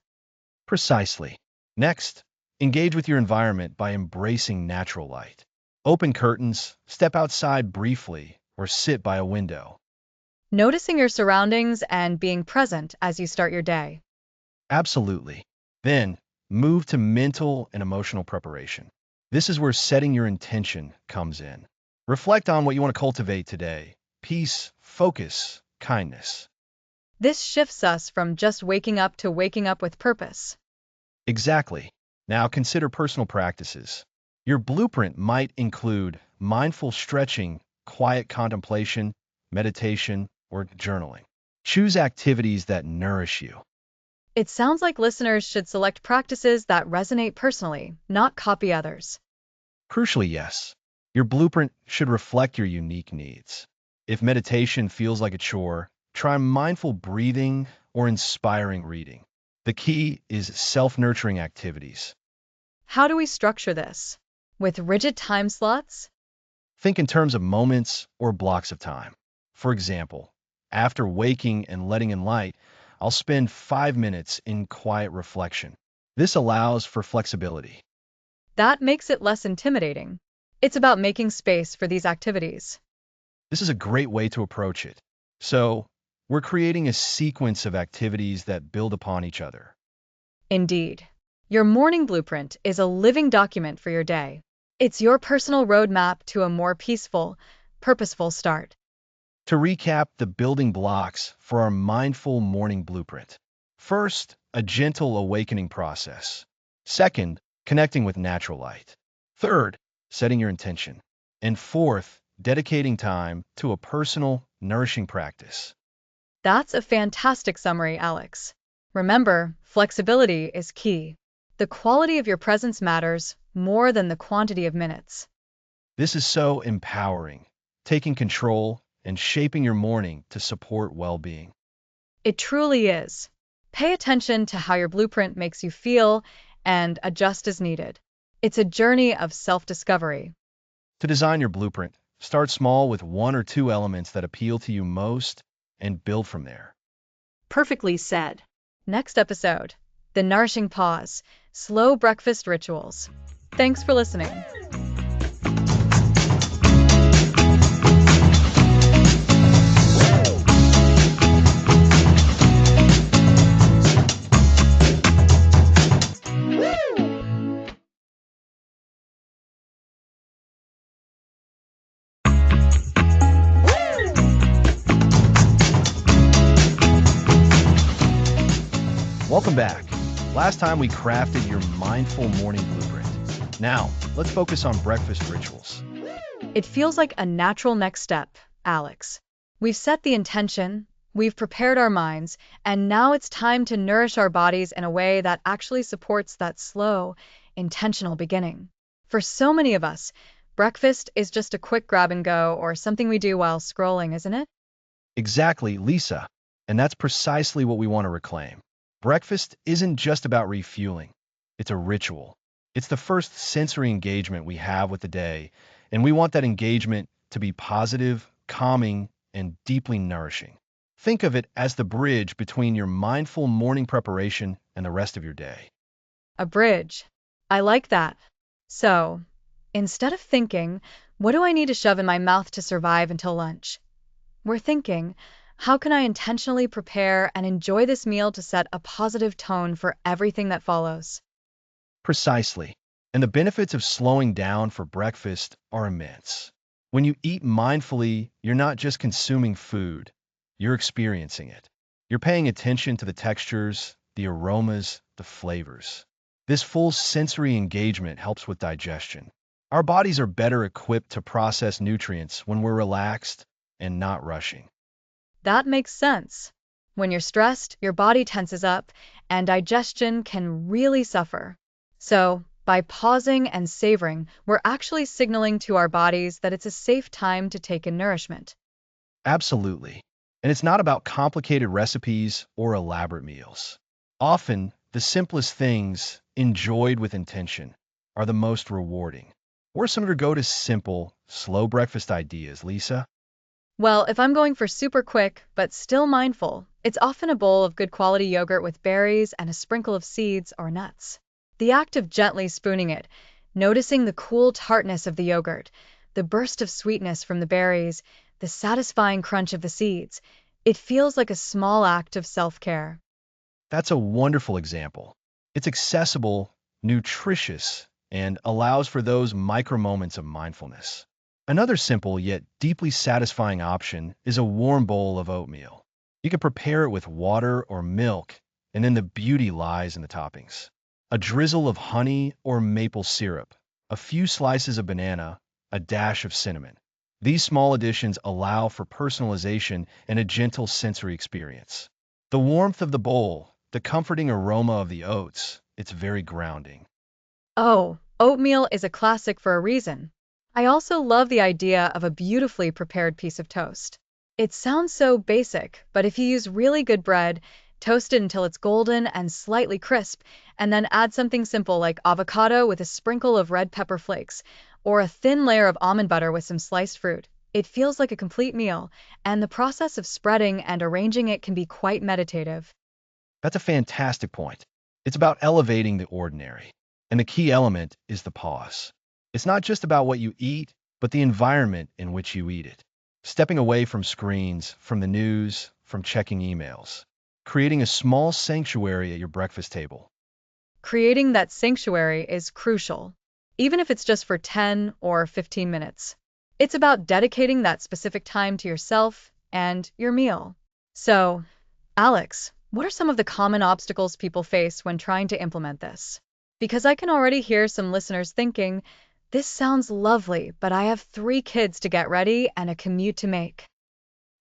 Precisely. Next, engage with your environment by embracing natural light. Open curtains, step outside briefly, or sit by a window. Noticing your surroundings and being present as you start your day. Absolutely. Then, move to mental and emotional preparation. This is where setting your intention comes in. Reflect on what you want to cultivate today: peace, focus, kindness. This shifts us from just waking up to waking up with purpose. Exactly. Now consider personal practices. Your blueprint might include mindful stretching, quiet contemplation, meditation, or journaling. Choose activities that nourish you. It sounds like listeners should select practices that resonate personally, not copy others. Crucially, yes, your blueprint should reflect your unique needs. If meditation feels like a chore, try mindful breathing or inspiring reading. The key is self-nurturing activities. How do we structure this? With rigid time slots? Think in terms of moments or blocks of time. For example, after waking and letting in light, I'll spend 5 minutes in quiet reflection. This allows for flexibility. That makes it less intimidating. It's about making space for these activities. This is a great way to approach it. So, we're creating a sequence of activities that build upon each other. Indeed. Your morning blueprint is a living document for your day. It's your personal roadmap to a more peaceful, purposeful start. To recap the building blocks for our mindful morning blueprint. First, a gentle awakening process. Second, connecting with natural light. Third, setting your intention. And fourth, dedicating time to a personal, nourishing practice. That's a fantastic summary, Alex. Remember, flexibility is key. The quality of your presence matters more than the quantity of minutes. This is so empowering, taking control and shaping your morning to support well-being. It truly is. Pay attention to how your blueprint makes you feel and adjust as needed. It's a journey of self-discovery. To design your blueprint, start small with one or two elements that appeal to you most and build from there. Perfectly said. Next episode, the nourishing pause, slow breakfast rituals. Thanks for listening. Welcome back. Last time we crafted your mindful morning blueprint. Now, let's focus on breakfast rituals. It feels like a natural next step, Alex. We've set the intention, we've prepared our minds, and now it's time to nourish our bodies in a way that actually supports that slow, intentional beginning. For so many of us, breakfast is just a quick grab and go or something we do while scrolling, isn't it? Exactly, Lisa. And that's precisely what we want to reclaim. Breakfast isn't just about refueling. It's a ritual. It's the first sensory engagement we have with the day, and we want that engagement to be positive, calming, and deeply nourishing. Think of it as the bridge between your mindful morning preparation and the rest of your day. A bridge. I like that. So, instead of thinking, what do I need to shove in my mouth to survive until lunch? We're thinking, how can I intentionally prepare and enjoy this meal to set a positive tone for everything that follows? Precisely. And the benefits of slowing down for breakfast are immense. When you eat mindfully, you're not just consuming food, you're experiencing it. You're paying attention to the textures, the aromas, the flavors. This full sensory engagement helps with digestion. Our bodies are better equipped to process nutrients when we're relaxed and not rushing. That makes sense. When you're stressed, your body tenses up, and digestion can really suffer. So, by pausing and savoring, we're actually signaling to our bodies that it's a safe time to take in nourishment. Absolutely. And it's not about complicated recipes or elaborate meals. Often, the simplest things, enjoyed with intention, are the most rewarding. What are some of your go-to simple, slow breakfast ideas, Lisa? Well, if I'm going for super quick, but still mindful, it's often a bowl of good quality yogurt with berries and a sprinkle of seeds or nuts. The act of gently spooning it, noticing the cool tartness of the yogurt, the burst of sweetness from the berries, the satisfying crunch of the seeds, it feels like a small act of self-care. That's a wonderful example. It's accessible, nutritious, and allows for those micro moments of mindfulness. Another simple yet deeply satisfying option is a warm bowl of oatmeal. You can prepare it with water or milk, and then the beauty lies in the toppings. A drizzle of honey or maple syrup, a few slices of banana, a dash of cinnamon. These small additions allow for personalization and a gentle sensory experience. The warmth of the bowl, the comforting aroma of the oats, it's very grounding. Oh, oatmeal is a classic for a reason. I also love the idea of a beautifully prepared piece of toast. It sounds so basic, but if you use really good bread, toast it until it's golden and slightly crisp, and then add something simple like avocado with a sprinkle of red pepper flakes, or a thin layer of almond butter with some sliced fruit, it feels like a complete meal, and the process of spreading and arranging it can be quite meditative. That's a fantastic point. It's about elevating the ordinary. And the key element is the pause. It's not just about what you eat, but the environment in which you eat it. Stepping away from screens, from the news, from checking emails. Creating a small sanctuary at your breakfast table. Creating that sanctuary is crucial, even if it's just for 10 or 15 minutes. It's about dedicating that specific time to yourself and your meal. So, Alex, what are some of the common obstacles people face when trying to implement this? Because I can already hear some listeners thinking, this sounds lovely, but I have 3 kids to get ready and a commute to make.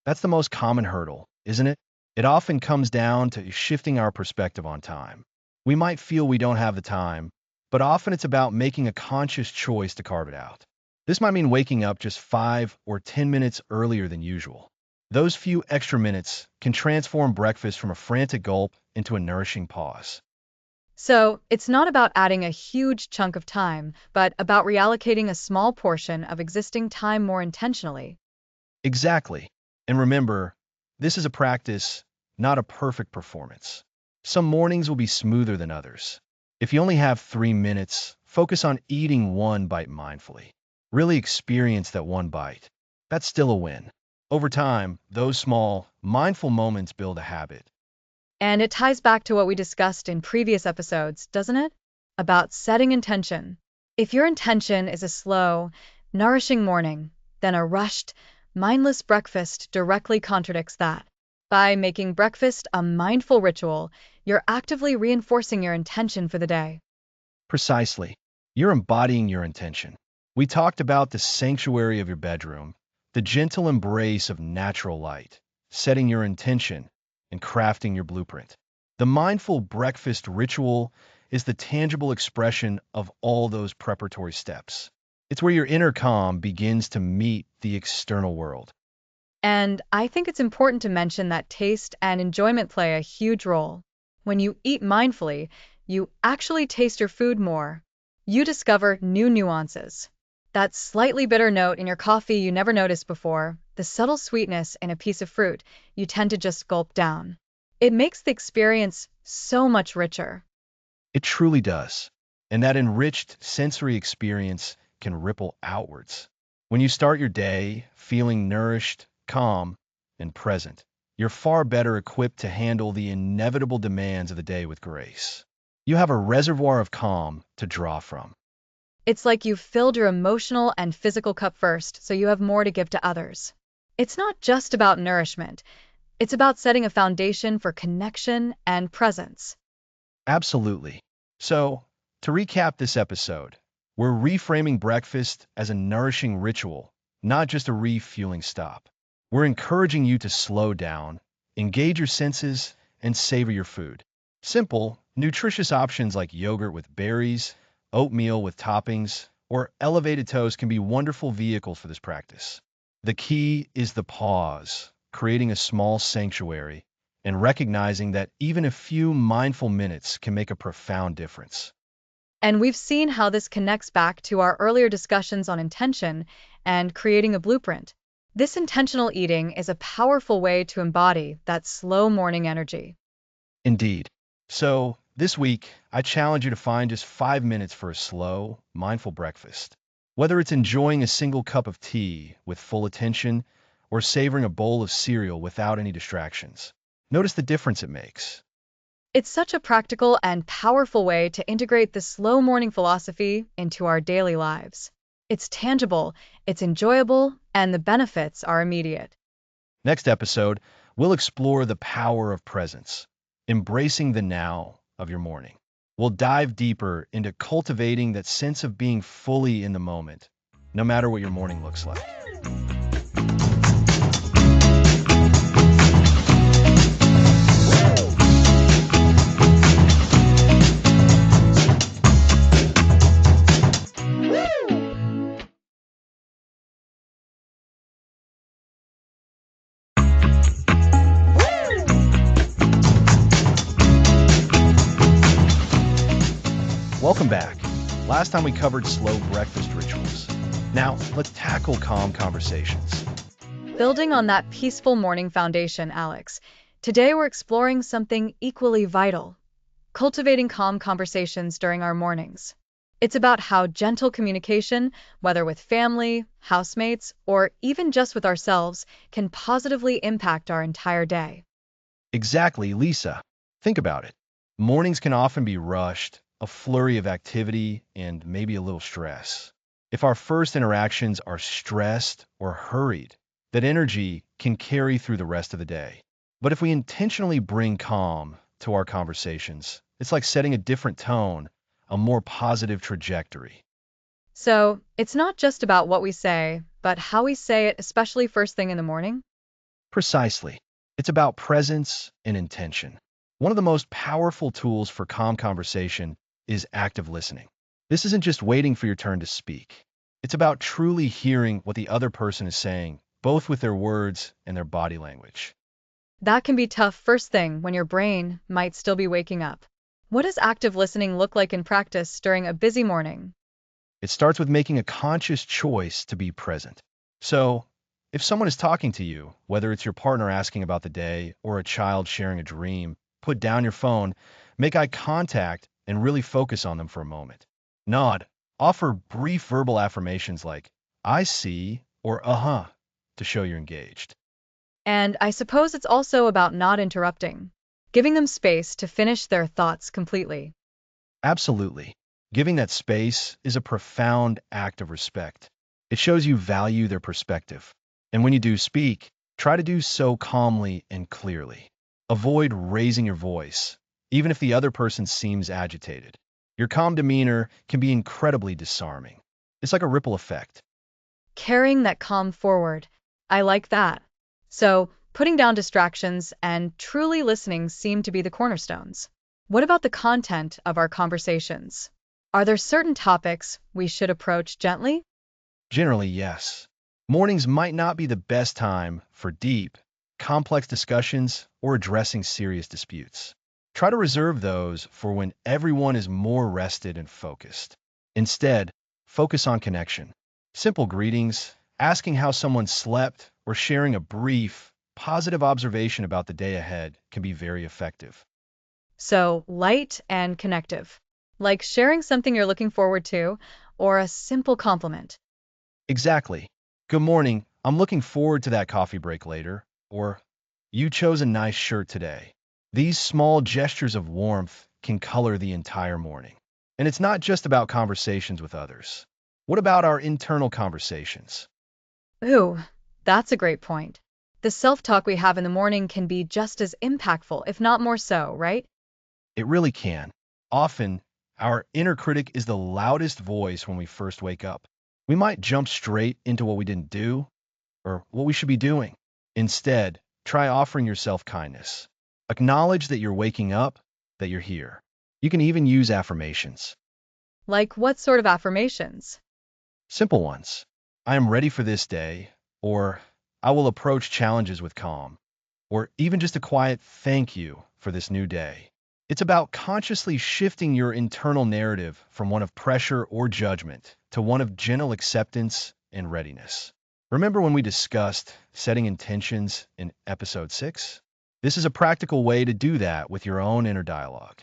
That's the most common hurdle, isn't it? It often comes down to shifting our perspective on time. We might feel we don't have the time, but often it's about making a conscious choice to carve it out. This might mean waking up just 5 or 10 minutes earlier than usual. Those few extra minutes can transform breakfast from a frantic gulp into a nourishing pause. So, it's not about adding a huge chunk of time, but about reallocating a small portion of existing time more intentionally. Exactly. And remember, this is a practice, not a perfect performance. Some mornings will be smoother than others. If you only have 3 minutes, focus on eating one bite mindfully. Really experience that one bite. That's still a win. Over time, those small, mindful moments build a habit. And it ties back to what we discussed in previous episodes, doesn't it? About setting intention. If your intention is a slow, nourishing morning, then a rushed, mindless breakfast directly contradicts that. By making breakfast a mindful ritual, you're actively reinforcing your intention for the day. Precisely. You're embodying your intention. We talked about the sanctuary of your bedroom, the gentle embrace of natural light, setting your intention, and crafting your blueprint. The mindful breakfast ritual is the tangible expression of all those preparatory steps. It's where your inner calm begins to meet the external world. And I think it's important to mention that taste and enjoyment play a huge role. When you eat mindfully, you actually taste your food more. You discover new nuances. That slightly bitter note in your coffee you never noticed before, the subtle sweetness in a piece of fruit you tend to just gulp down. It makes the experience so much richer. It truly does. And that enriched sensory experience can ripple outwards. When you start your day feeling nourished, calm, and present, you're far better equipped to handle the inevitable demands of the day with grace. You have a reservoir of calm to draw from. It's like you've filled your emotional and physical cup first, so you have more to give to others. It's not just about nourishment, it's about setting a foundation for connection and presence. Absolutely. So, to recap this episode, we're reframing breakfast as a nourishing ritual, not just a refueling stop. We're encouraging you to slow down, engage your senses, and savor your food. Simple, nutritious options like yogurt with berries, oatmeal with toppings, or elevated toast can be wonderful vehicles for this practice. The key is the pause, creating a small sanctuary, and recognizing that even a few mindful minutes can make a profound difference. And we've seen how this connects back to our earlier discussions on intention and creating a blueprint. This intentional eating is a powerful way to embody that slow morning energy. Indeed. So, this week, I challenge you to find just 5 minutes for a slow, mindful breakfast. Whether it's enjoying a single cup of tea with full attention or savoring a bowl of cereal without any distractions. Notice the difference it makes. It's such a practical and powerful way to integrate the slow morning philosophy into our daily lives. It's tangible, it's enjoyable, and the benefits are immediate. Next episode, we'll explore the power of presence, embracing the now of your morning. We'll dive deeper into cultivating that sense of being fully in the moment, no matter what your morning looks like. Welcome back. Last time we covered slow breakfast rituals. Now, let's tackle calm conversations. Building on that peaceful morning foundation, Alex, today we're exploring something equally vital: cultivating calm conversations during our mornings. It's about how gentle communication, whether with family, housemates, or even just with ourselves, can positively impact our entire day. Exactly, Lisa. Think about it. Mornings can often be rushed, a flurry of activity, and maybe a little stress. If our first interactions are stressed or hurried, that energy can carry through the rest of the day. But if we intentionally bring calm to our conversations, it's like setting a different tone, a more positive trajectory. So, it's not just about what we say, but how we say it, especially first thing in the morning. Precisely. It's about presence and intention. One of the most powerful tools for calm conversation is active listening. This isn't just waiting for your turn to speak. It's about truly hearing what the other person is saying, both with their words and their body language. That can be tough first thing when your brain might still be waking up. What does active listening look like in practice during a busy morning? It starts with making a conscious choice to be present. So, if someone is talking to you, whether it's your partner asking about the day or a child sharing a dream, put down your phone, make eye contact, and really focus on them for a moment. Nod. Offer brief verbal affirmations like, I see, or uh-huh, to show you're engaged. And I suppose it's also about not interrupting, giving them space to finish their thoughts completely. Absolutely. Giving that space is a profound act of respect. It shows you value their perspective. And when you do speak, try to do so calmly and clearly. Avoid raising your voice, even if the other person seems agitated. Your calm demeanor can be incredibly disarming. It's like a ripple effect. Carrying that calm forward. I like that. So, putting down distractions and truly listening seem to be the cornerstones. What about the content of our conversations? Are there certain topics we should approach gently? Generally, yes. Mornings might not be the best time for deep, complex discussions or addressing serious disputes. Try to reserve those for when everyone is more rested and focused. Instead, focus on connection. Simple greetings, asking how someone slept, or sharing a brief, positive observation about the day ahead can be very effective. So, light and connective, like sharing something you're looking forward to, or a simple compliment. Exactly. Good morning. I'm looking forward to that coffee break later. Or, you chose a nice shirt today. These small gestures of warmth can color the entire morning. And it's not just about conversations with others. What about our internal conversations? Ooh, that's a great point. The self talk we have in the morning can be just as impactful, if not more so, right? It really can. Often, our inner critic is the loudest voice when we first wake up. We might jump straight into what we didn't do or what we should be doing. Instead, try offering yourself kindness. Acknowledge that you're waking up, that you're here. You can even use affirmations. Like what sort of affirmations? Simple ones. I am ready for this day, or I will approach challenges with calm, or even just a quiet thank you for this new day. It's about consciously shifting your internal narrative from one of pressure or judgment to one of gentle acceptance and readiness. Remember when we discussed setting intentions in episode 6? This is a practical way to do that with your own inner dialogue.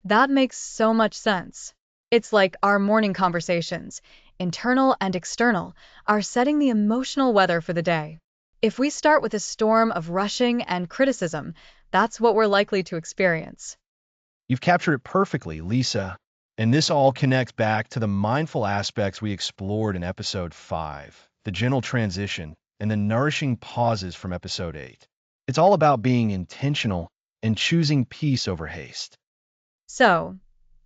That makes so much sense. It's like our morning conversations, internal and external, are setting the emotional weather for the day. If we start with a storm of rushing and criticism, that's what we're likely to experience. You've captured it perfectly, Lisa. And this all connects back to the mindful aspects we explored in episode 5, the gentle transition, and the nourishing pauses from episode 8. It's all about being intentional and choosing peace over haste. So,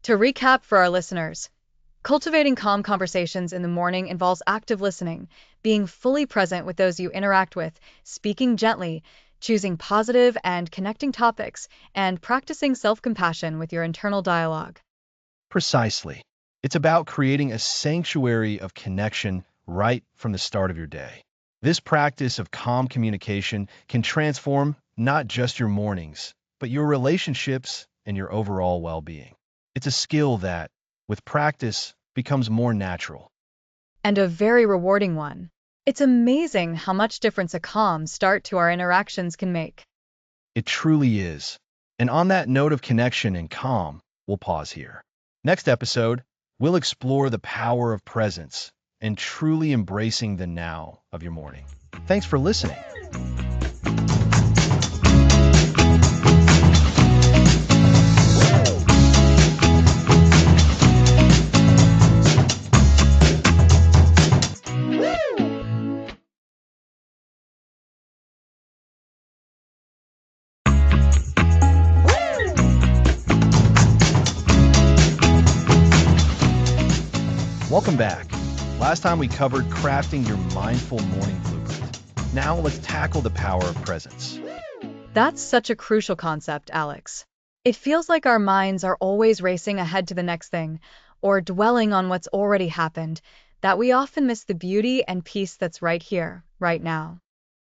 to recap for our listeners, cultivating calm conversations in the morning involves active listening, being fully present with those you interact with, speaking gently, choosing positive and connecting topics, and practicing self-compassion with your internal dialogue. Precisely. It's about creating a sanctuary of connection right from the start of your day. This practice of calm communication can transform not just your mornings, but your relationships and your overall well-being. It's a skill that, with practice, becomes more natural. And a very rewarding one. It's amazing how much difference a calm start to our interactions can make. It truly is. And on that note of connection and calm, we'll pause here. Next episode, we'll explore the power of presence and truly embracing the now of your morning. Thanks for listening. Welcome back. Last time we covered crafting your mindful morning blueprint. Now let's tackle the power of presence. That's such a crucial concept, Alex. It feels like our minds are always racing ahead to the next thing, or dwelling on what's already happened, that we often miss the beauty and peace that's right here, right now.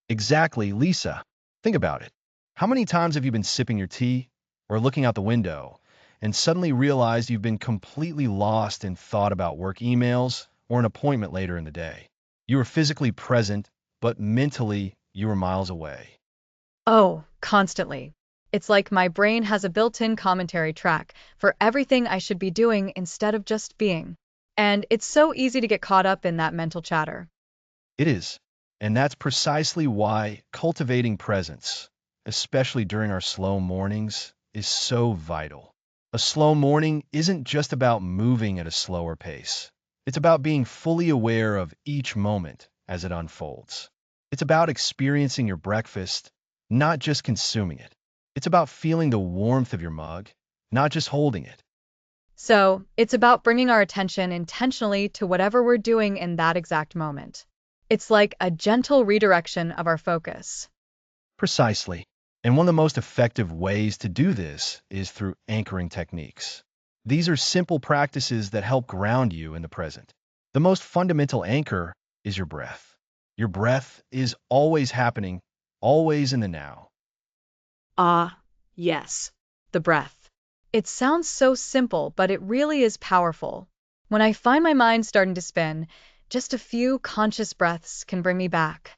Exactly, Lisa. Think about it. How many times have you been sipping your tea or looking out the window and suddenly realized you've been completely lost in thought about work emails or an appointment later in the day? You were physically present, but mentally you were miles away. Oh, constantly. It's like my brain has a built-in commentary track for everything I should be doing instead of just being. And it's so easy to get caught up in that mental chatter. It is. And that's precisely why cultivating presence, especially during our slow mornings, is so vital. A slow morning isn't just about moving at a slower pace. It's about being fully aware of each moment as it unfolds. It's about experiencing your breakfast, not just consuming it. It's about feeling the warmth of your mug, not just holding it. So, it's about bringing our attention intentionally to whatever we're doing in that exact moment. It's like a gentle redirection of our focus. Precisely. And one of the most effective ways to do this is through anchoring techniques. These are simple practices that help ground you in the present. The most fundamental anchor is your breath. Your breath is always happening, always in the now. Ah, yes, the breath. It sounds so simple, but it really is powerful. When I find my mind starting to spin, just a few conscious breaths can bring me back.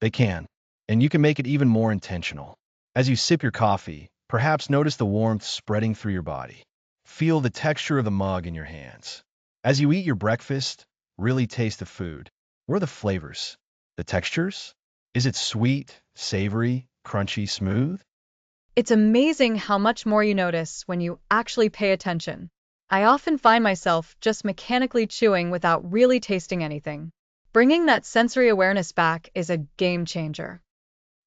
They can. And you can make it even more intentional. As you sip your coffee, perhaps notice the warmth spreading through your body. Feel the texture of the mug in your hands. As you eat your breakfast, really taste the food. What are the flavors? The textures? Is it sweet, savory, crunchy, smooth? It's amazing how much more you notice when you actually pay attention. I often find myself just mechanically chewing without really tasting anything. Bringing that sensory awareness back is a game changer.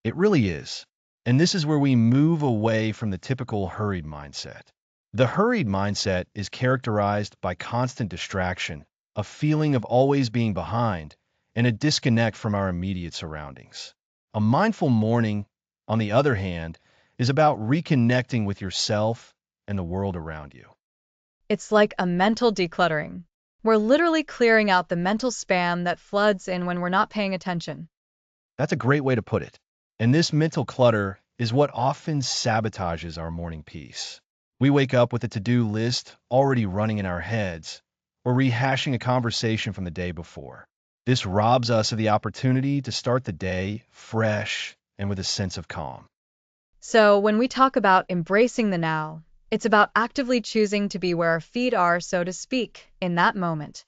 It really is. And this is where we move away from the typical hurried mindset. The hurried mindset is characterized by constant distraction, a feeling of always being behind, and a disconnect from our immediate surroundings. A mindful morning on the other hand, is about reconnecting with yourself and the world around you. It's like a mental decluttering. We're literally clearing out the mental spam that floods in when we're not paying attention. That's a great way to put it. And this mental clutter is what often sabotages our morning peace. We wake up with a to-do list already running in our heads, or rehashing a conversation from the day before. This robs us of the opportunity to start the day fresh and with a sense of calm. So, when we talk about embracing the now, it's about actively choosing to be where our feet are, so to speak, in that moment.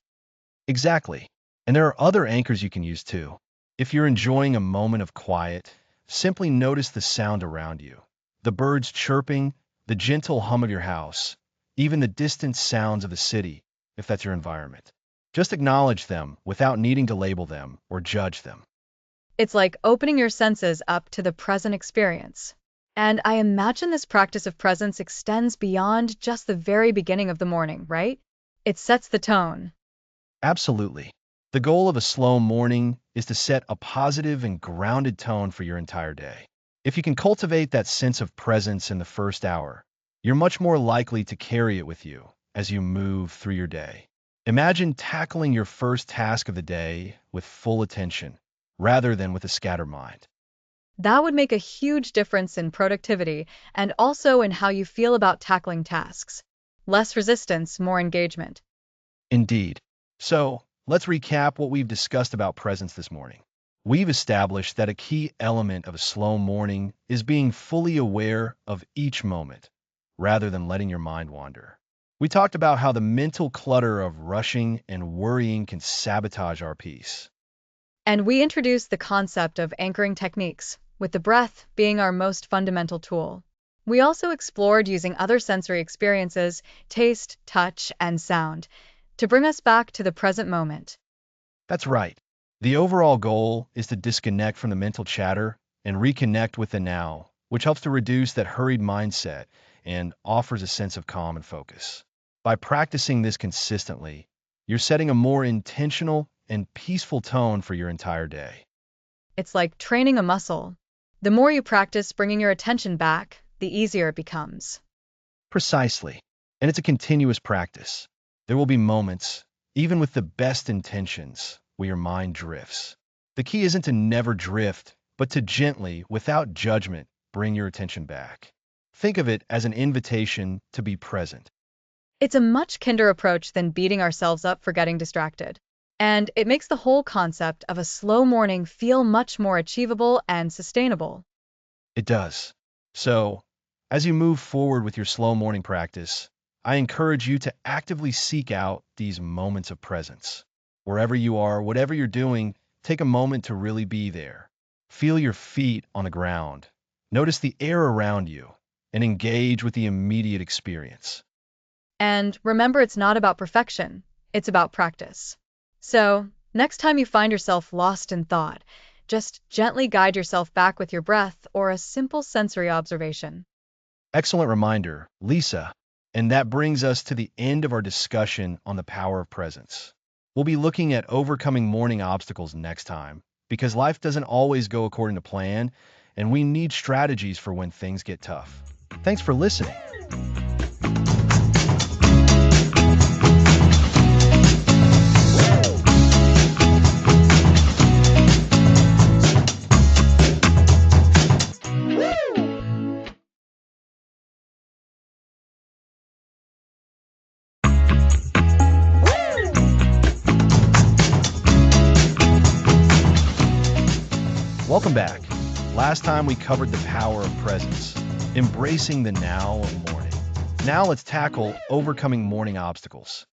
Exactly. And there are other anchors you can use too. If you're enjoying a moment of quiet, simply notice the sound around you. The birds chirping, the gentle hum of your house, even the distant sounds of the city, if that's your environment. Just acknowledge them without needing to label them or judge them. It's like opening your senses up to the present experience. And I imagine this practice of presence extends beyond just the very beginning of the morning, right? It sets the tone. Absolutely. The goal of a slow morning is to set a positive and grounded tone for your entire day. If you can cultivate that sense of presence in the first hour, you're much more likely to carry it with you as you move through your day. Imagine tackling your first task of the day with full attention, rather than with a scattered mind. That would make a huge difference in productivity and also in how you feel about tackling tasks. Less resistance, more engagement. Indeed. So, let's recap what we've discussed about presence this morning. We've established that a key element of a slow morning is being fully aware of each moment, rather than letting your mind wander. We talked about how the mental clutter of rushing and worrying can sabotage our peace. And we introduced the concept of anchoring techniques, with the breath being our most fundamental tool. We also explored using other sensory experiences, taste, touch, and sound, to bring us back to the present moment. That's right. The overall goal is to disconnect from the mental chatter and reconnect with the now, which helps to reduce that hurried mindset and offers a sense of calm and focus. By practicing this consistently, you're setting a more intentional and peaceful tone for your entire day. It's like training a muscle. The more you practice bringing your attention back, the easier it becomes. Precisely. And it's a continuous practice. There will be moments, even with the best intentions, where your mind drifts. The key isn't to never drift, but to gently, without judgment, bring your attention back. Think of it as an invitation to be present. It's a much kinder approach than beating ourselves up for getting distracted. And it makes the whole concept of a slow morning feel much more achievable and sustainable. It does. So, as you move forward with your slow morning practice, I encourage you to actively seek out these moments of presence. Wherever you are, whatever you're doing, take a moment to really be there. Feel your feet on the ground. Notice the air around you and engage with the immediate experience. And remember, it's not about perfection, it's about practice. So, next time you find yourself lost in thought, just gently guide yourself back with your breath or a simple sensory observation. Excellent reminder, Lisa. And that brings us to the end of our discussion on the power of presence. We'll be looking at overcoming morning obstacles next time, because life doesn't always go according to plan, and we need strategies for when things get tough. Thanks for listening. Welcome back. Last time we covered the power of presence, embracing the now of morning. Now let's tackle overcoming morning obstacles.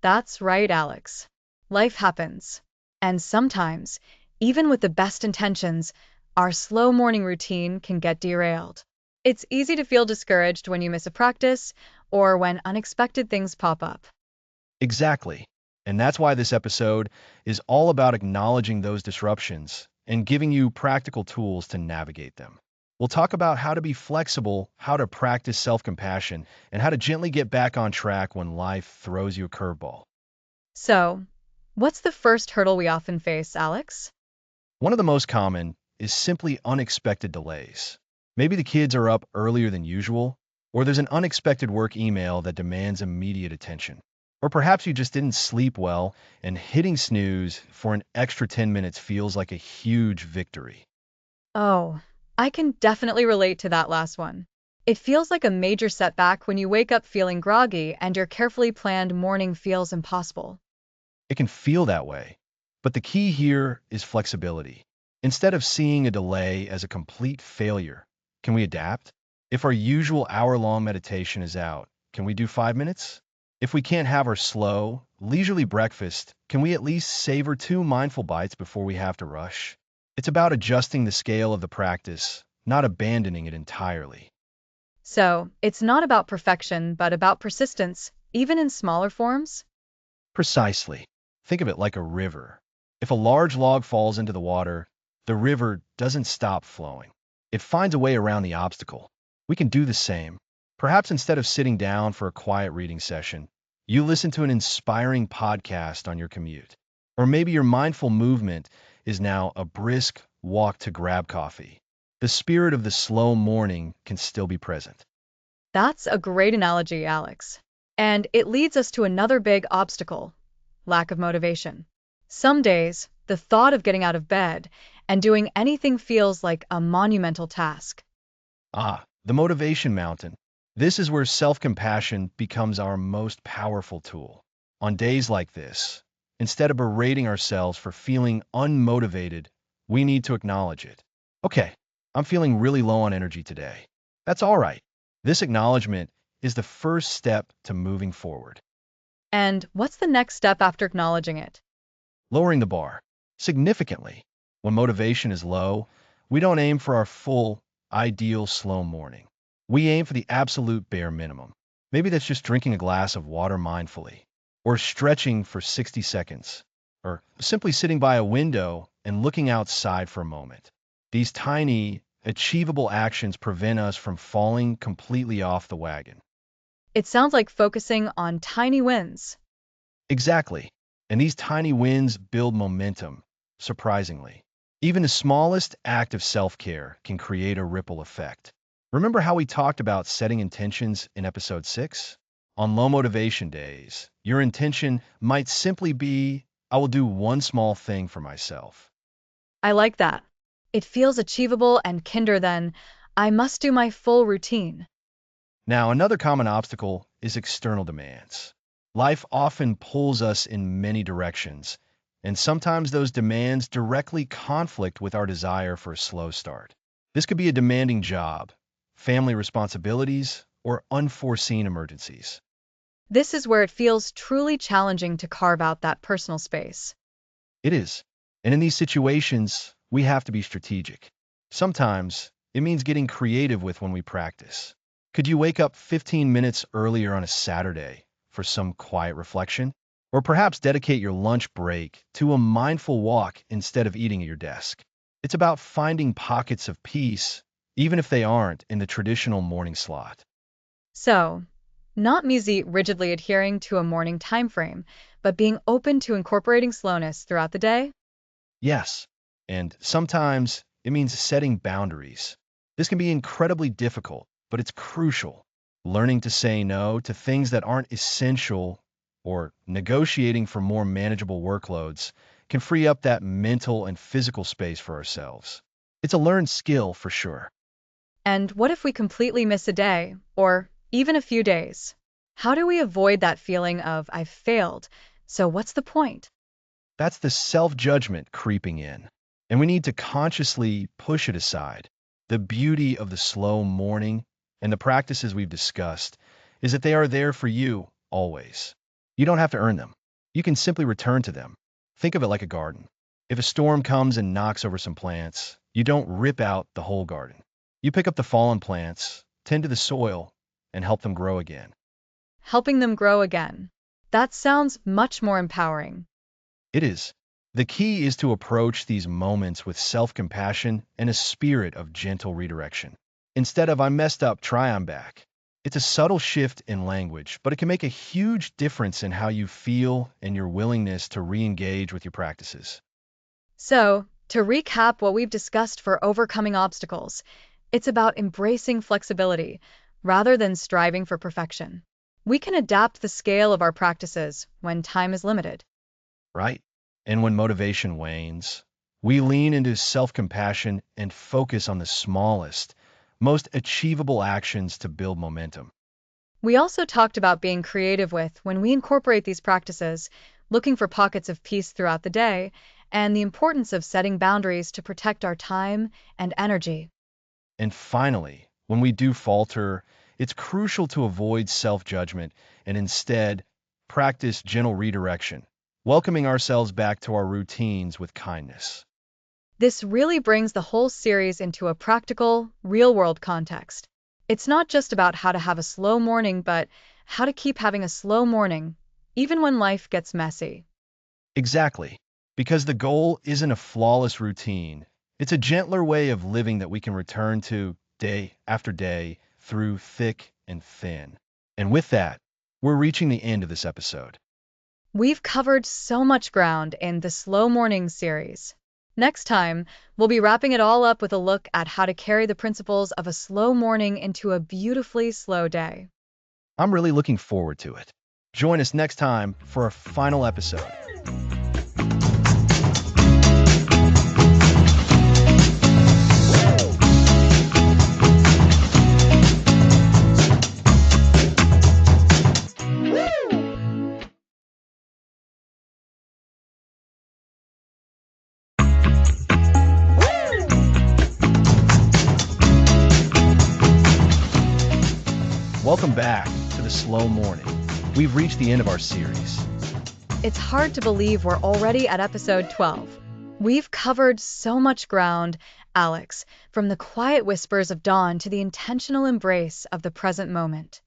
That's right, Alex. Life happens. And sometimes, even with the best intentions, our slow morning routine can get derailed. It's easy to feel discouraged when you miss a practice or when unexpected things pop up. Exactly. And that's why this episode is all about acknowledging those disruptions and giving you practical tools to navigate them. We'll talk about how to be flexible, how to practice self-compassion, and how to gently get back on track when life throws you a curveball. So, what's the first hurdle we often face, Alex? One of the most common is simply unexpected delays. Maybe the kids are up earlier than usual, or there's an unexpected work email that demands immediate attention. Or perhaps you just didn't sleep well, and hitting snooze for an extra 10 minutes feels like a huge victory. Oh, I can definitely relate to that last one. It feels like a major setback when you wake up feeling groggy and your carefully planned morning feels impossible. It can feel that way, but the key here is flexibility. Instead of seeing a delay as a complete failure, can we adapt? If our usual hour-long meditation is out, can we do 5 minutes? If we can't have our slow, leisurely breakfast, can we at least savor 2 mindful bites before we have to rush? It's about adjusting the scale of the practice, not abandoning it entirely. So, it's not about perfection, but about persistence, even in smaller forms? Precisely. Think of it like a river. If a large log falls into the water, the river doesn't stop flowing. It finds a way around the obstacle. We can do the same. Perhaps instead of sitting down for a quiet reading session, you listen to an inspiring podcast on your commute. Or maybe your mindful movement is now a brisk walk to grab coffee. The spirit of the slow morning can still be present. That's a great analogy, Alex. And it leads us to another big obstacle: lack of motivation. Some days, the thought of getting out of bed and doing anything feels like a monumental task. The motivation mountain. This is where self-compassion becomes our most powerful tool. On days like this, instead of berating ourselves for feeling unmotivated, we need to acknowledge it. Okay, I'm feeling really low on energy today. That's all right. This acknowledgement is the first step to moving forward. And what's the next step after acknowledging it? Lowering the bar significantly. When motivation is low, we don't aim for our full, ideal slow morning. We aim for the absolute bare minimum. Maybe that's just drinking a glass of water mindfully, or stretching for 60 seconds, or simply sitting by a window and looking outside for a moment. These tiny, achievable actions prevent us from falling completely off the wagon. It sounds like focusing on tiny wins. Exactly. And these tiny wins build momentum, surprisingly. Even the smallest act of self-care can create a ripple effect. Remember how we talked about setting intentions in episode 6? On low motivation days, your intention might simply be, I will do one small thing for myself. I like that. It feels achievable and kinder than, I must do my full routine. Now, another common obstacle is external demands. Life often pulls us in many directions, and sometimes those demands directly conflict with our desire for a slow start. This could be a demanding job, family responsibilities, or unforeseen emergencies. This is where it feels truly challenging to carve out that personal space. It is. And in these situations, we have to be strategic. Sometimes it means getting creative with when we practice. Could you wake up 15 minutes earlier on a Saturday for some quiet reflection? Or perhaps dedicate your lunch break to a mindful walk instead of eating at your desk. It's about finding pockets of peace, even if they aren't in the traditional morning slot. So, not Mizi rigidly adhering to a morning time frame, but being open to incorporating slowness throughout the day? Yes, and sometimes it means setting boundaries. This can be incredibly difficult, but it's crucial. Learning to say no to things that aren't essential or negotiating for more manageable workloads can free up that mental and physical space for ourselves. It's a learned skill for sure. And what if we completely miss a day, or even a few days? How do we avoid that feeling of, I've failed, so what's the point? That's the self-judgment creeping in, and we need to consciously push it aside. The beauty of the slow morning and the practices we've discussed is that they are there for you always. You don't have to earn them. You can simply return to them. Think of it like a garden. If a storm comes and knocks over some plants, you don't rip out the whole garden. You pick up the fallen plants, tend to the soil, and help them grow again. Helping them grow again. That sounds much more empowering. It is. The key is to approach these moments with self-compassion and a spirit of gentle redirection. Instead of, I messed up, try I'm back. It's a subtle shift in language, but it can make a huge difference in how you feel and your willingness to re-engage with your practices. So, To recap what we've discussed for overcoming obstacles, it's about embracing flexibility rather than striving for perfection. We can adapt the scale of our practices when time is limited. Right? And when motivation wanes, we lean into self-compassion and focus on the smallest, most achievable actions to build momentum. We also talked about being creative with when we incorporate these practices, looking for pockets of peace throughout the day, and the importance of setting boundaries to protect our time and energy. And finally, when we do falter, it's crucial to avoid self-judgment and instead practice gentle redirection, welcoming ourselves back to our routines with kindness. This really brings the whole series into a practical, real world context. It's not just about how to have a slow morning, but how to keep having a slow morning, even when life gets messy. Exactly. Because the goal isn't a flawless routine. It's a gentler way of living that we can return to day after day through thick and thin. And with that, we're reaching the end of this episode. We've covered so much ground in the Slow Morning series. Next time, we'll be wrapping it all up with a look at how to carry the principles of a slow morning into a beautifully slow day. I'm really looking forward to it. Join us next time for our final episode. Welcome back to the Slow Morning. We've reached the end of our series. It's hard to believe we're already at episode 12. We've covered so much ground, Alex, from the quiet whispers of dawn to the intentional embrace of the present moment.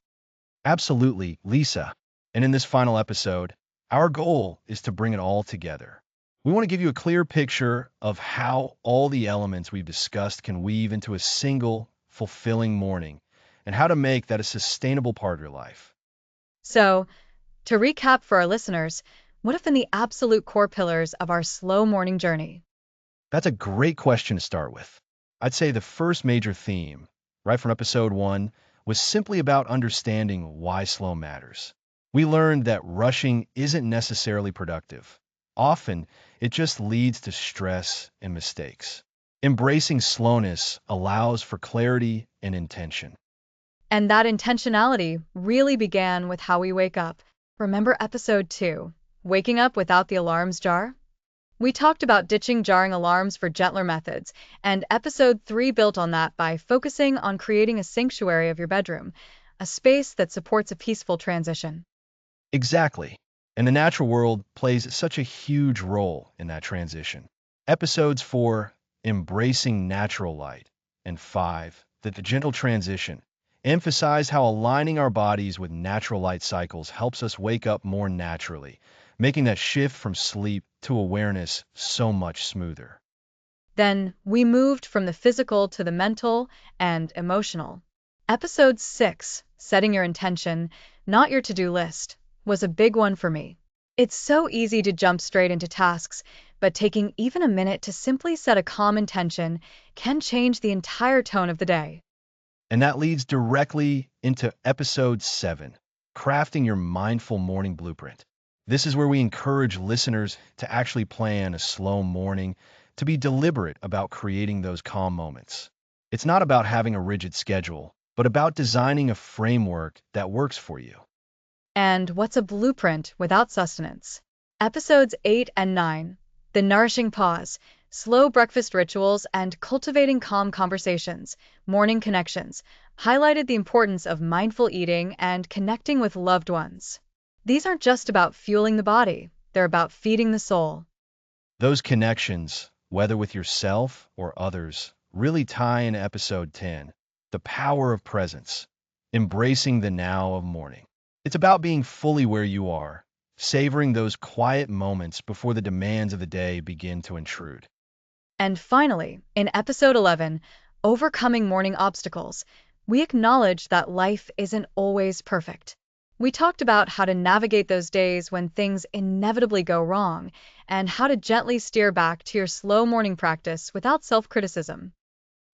Absolutely, Lisa. And in this final episode, our goal is to bring it all together. We want to give you a clear picture of how all the elements we've discussed can weave into a single, fulfilling morning, and how to make that a sustainable part of your life. So, to recap for our listeners, what have been the absolute core pillars of our slow morning journey? That's a great question to start with. I'd say the first major theme, right from episode 1, was simply about understanding why slow matters. We learned that rushing isn't necessarily productive. Often, it just leads to stress and mistakes. Embracing slowness allows for clarity and intention. And that intentionality really began with how we wake up. Remember episode 2, waking up without the alarms jar? We talked about ditching jarring alarms for gentler methods, and episode 3 built on that by focusing on creating a sanctuary of your bedroom, a space that supports a peaceful transition. Exactly. And the natural world plays such a huge role in that transition. Episodes 4, Embracing Natural Light, and 5, The Gentle Transition, emphasize how aligning our bodies with natural light cycles helps us wake up more naturally, making that shift from sleep to awareness so much smoother. Then we moved from the physical to the mental and emotional. Episode 6, Setting Your Intention, Not Your To-Do List, was a big one for me. It's so easy to jump straight into tasks, but taking even a minute to simply set a calm intention can change the entire tone of the day. And that leads directly into episode 7, Crafting Your Mindful Morning Blueprint. This is where we encourage listeners to actually plan a slow morning, to be deliberate about creating those calm moments. It's not about having a rigid schedule, but about designing a framework that works for you. And what's a blueprint without sustenance? Episodes 8 and 9, The Nourishing Pause, Slow Breakfast Rituals, and Cultivating Calm Conversations, Morning Connections, highlighted the importance of mindful eating and connecting with loved ones. These aren't just about fueling the body, they're about feeding the soul. Those connections, whether with yourself or others, really tie in episode 10, The Power of Presence, Embracing the Now of Morning. It's about being fully where you are, savoring those quiet moments before the demands of the day begin to intrude. And finally, in episode 11, Overcoming Morning Obstacles, we acknowledge that life isn't always perfect. We talked about how to navigate those days when things inevitably go wrong and how to gently steer back to your slow morning practice without self criticism.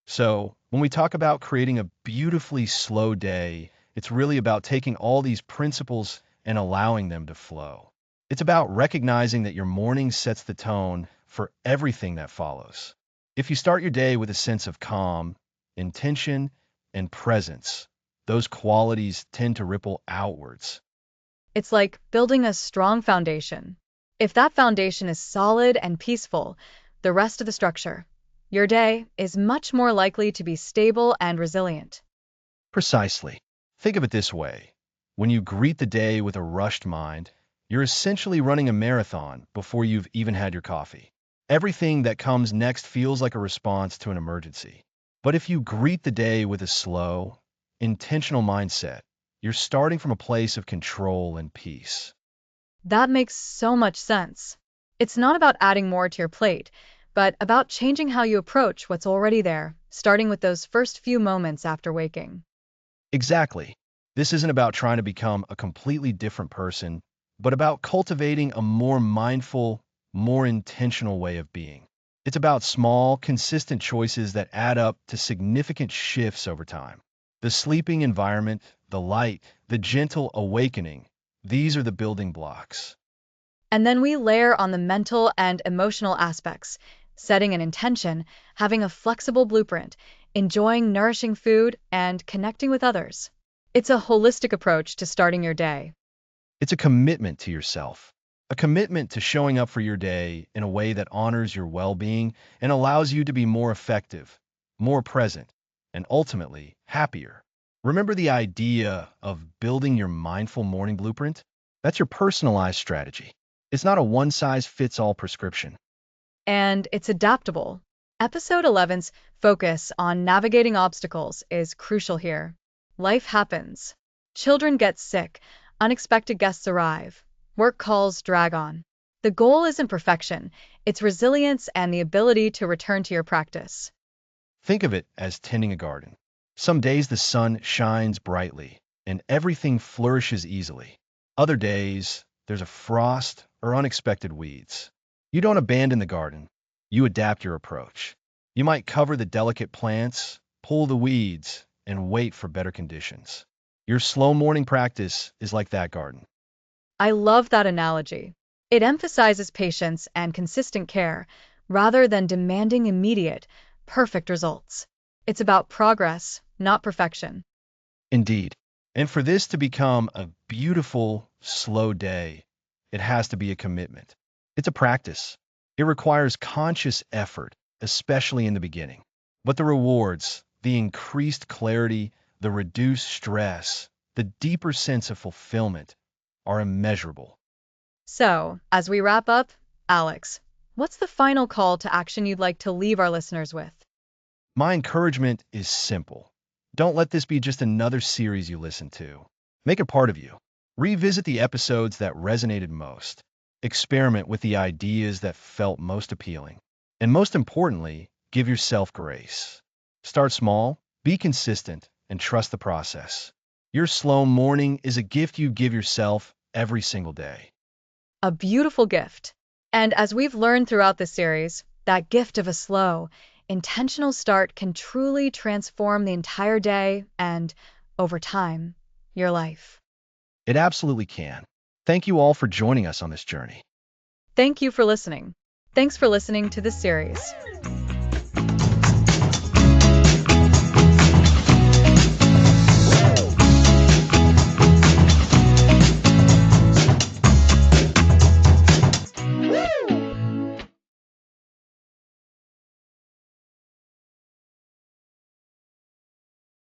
So, when we talk about creating a beautifully slow day, it's really about taking all these principles and allowing them to flow. It's about recognizing that your morning sets the tone for everything that follows. If you start your day with a sense of calm, intention, and presence, those qualities tend to ripple outwards. It's like building a strong foundation. If that foundation is solid and peaceful, the rest of the structure, your day, is much more likely to be stable and resilient. Precisely. Think of it this way. When you greet the day with a rushed mind, you're essentially running a marathon before you've even had your coffee. Everything that comes next feels like a response to an emergency. But if you greet the day with a slow, intentional mindset, you're starting from a place of control and peace. That makes so much sense. It's not about adding more to your plate, but about changing how you approach what's already there, starting with those first few moments after waking. Exactly. This isn't about trying to become a completely different person, but about cultivating a more mindful, more intentional way of being. It's about small, consistent choices that add up to significant shifts over time. The sleeping environment, the light, the gentle awakening, these are the building blocks. And then we layer on the mental and emotional aspects, setting an intention, having a flexible blueprint, enjoying nourishing food, and connecting with others. It's a holistic approach to starting your day. It's a commitment to yourself, a commitment to showing up for your day in a way that honors your well-being and allows you to be more effective, more present, and ultimately happier. Remember the idea of building your mindful morning blueprint? That's your personalized strategy. It's not a one-size-fits-all prescription. And it's adaptable. Episode 11's focus on navigating obstacles is crucial here. Life happens. Children get sick, unexpected guests arrive, work calls drag on. The goal isn't perfection, it's resilience and the ability to return to your practice. Think of it as tending a garden. Some days the sun shines brightly and everything flourishes easily. Other days, there's a frost or unexpected weeds. You don't abandon the garden, you adapt your approach. You might cover the delicate plants, pull the weeds, and wait for better conditions. Your slow morning practice is like that garden. I love that analogy. It emphasizes patience and consistent care rather than demanding immediate, perfect results. It's about progress, not perfection. Indeed. And for this to become a beautiful, slow day, it has to be a commitment. It's a practice. It requires conscious effort, especially in the beginning. But the rewards, the increased clarity, the reduced stress, the deeper sense of fulfillment are immeasurable. So, as we wrap up, Alex, what's the final call to action you'd like to leave our listeners with? My encouragement is simple. Don't let this be just another series you listen to. Make it part of you. Revisit the episodes that resonated most. Experiment with the ideas that felt most appealing. And most importantly, give yourself grace. Start small, be consistent, and trust the process. Your slow morning is a gift you give yourself every single day. A beautiful gift. And as we've learned throughout this series, that gift of a slow, intentional start can truly transform the entire day and, over time, your life. It absolutely can. Thank you all for joining us on this journey. Thank you for listening. Thanks for listening to this series.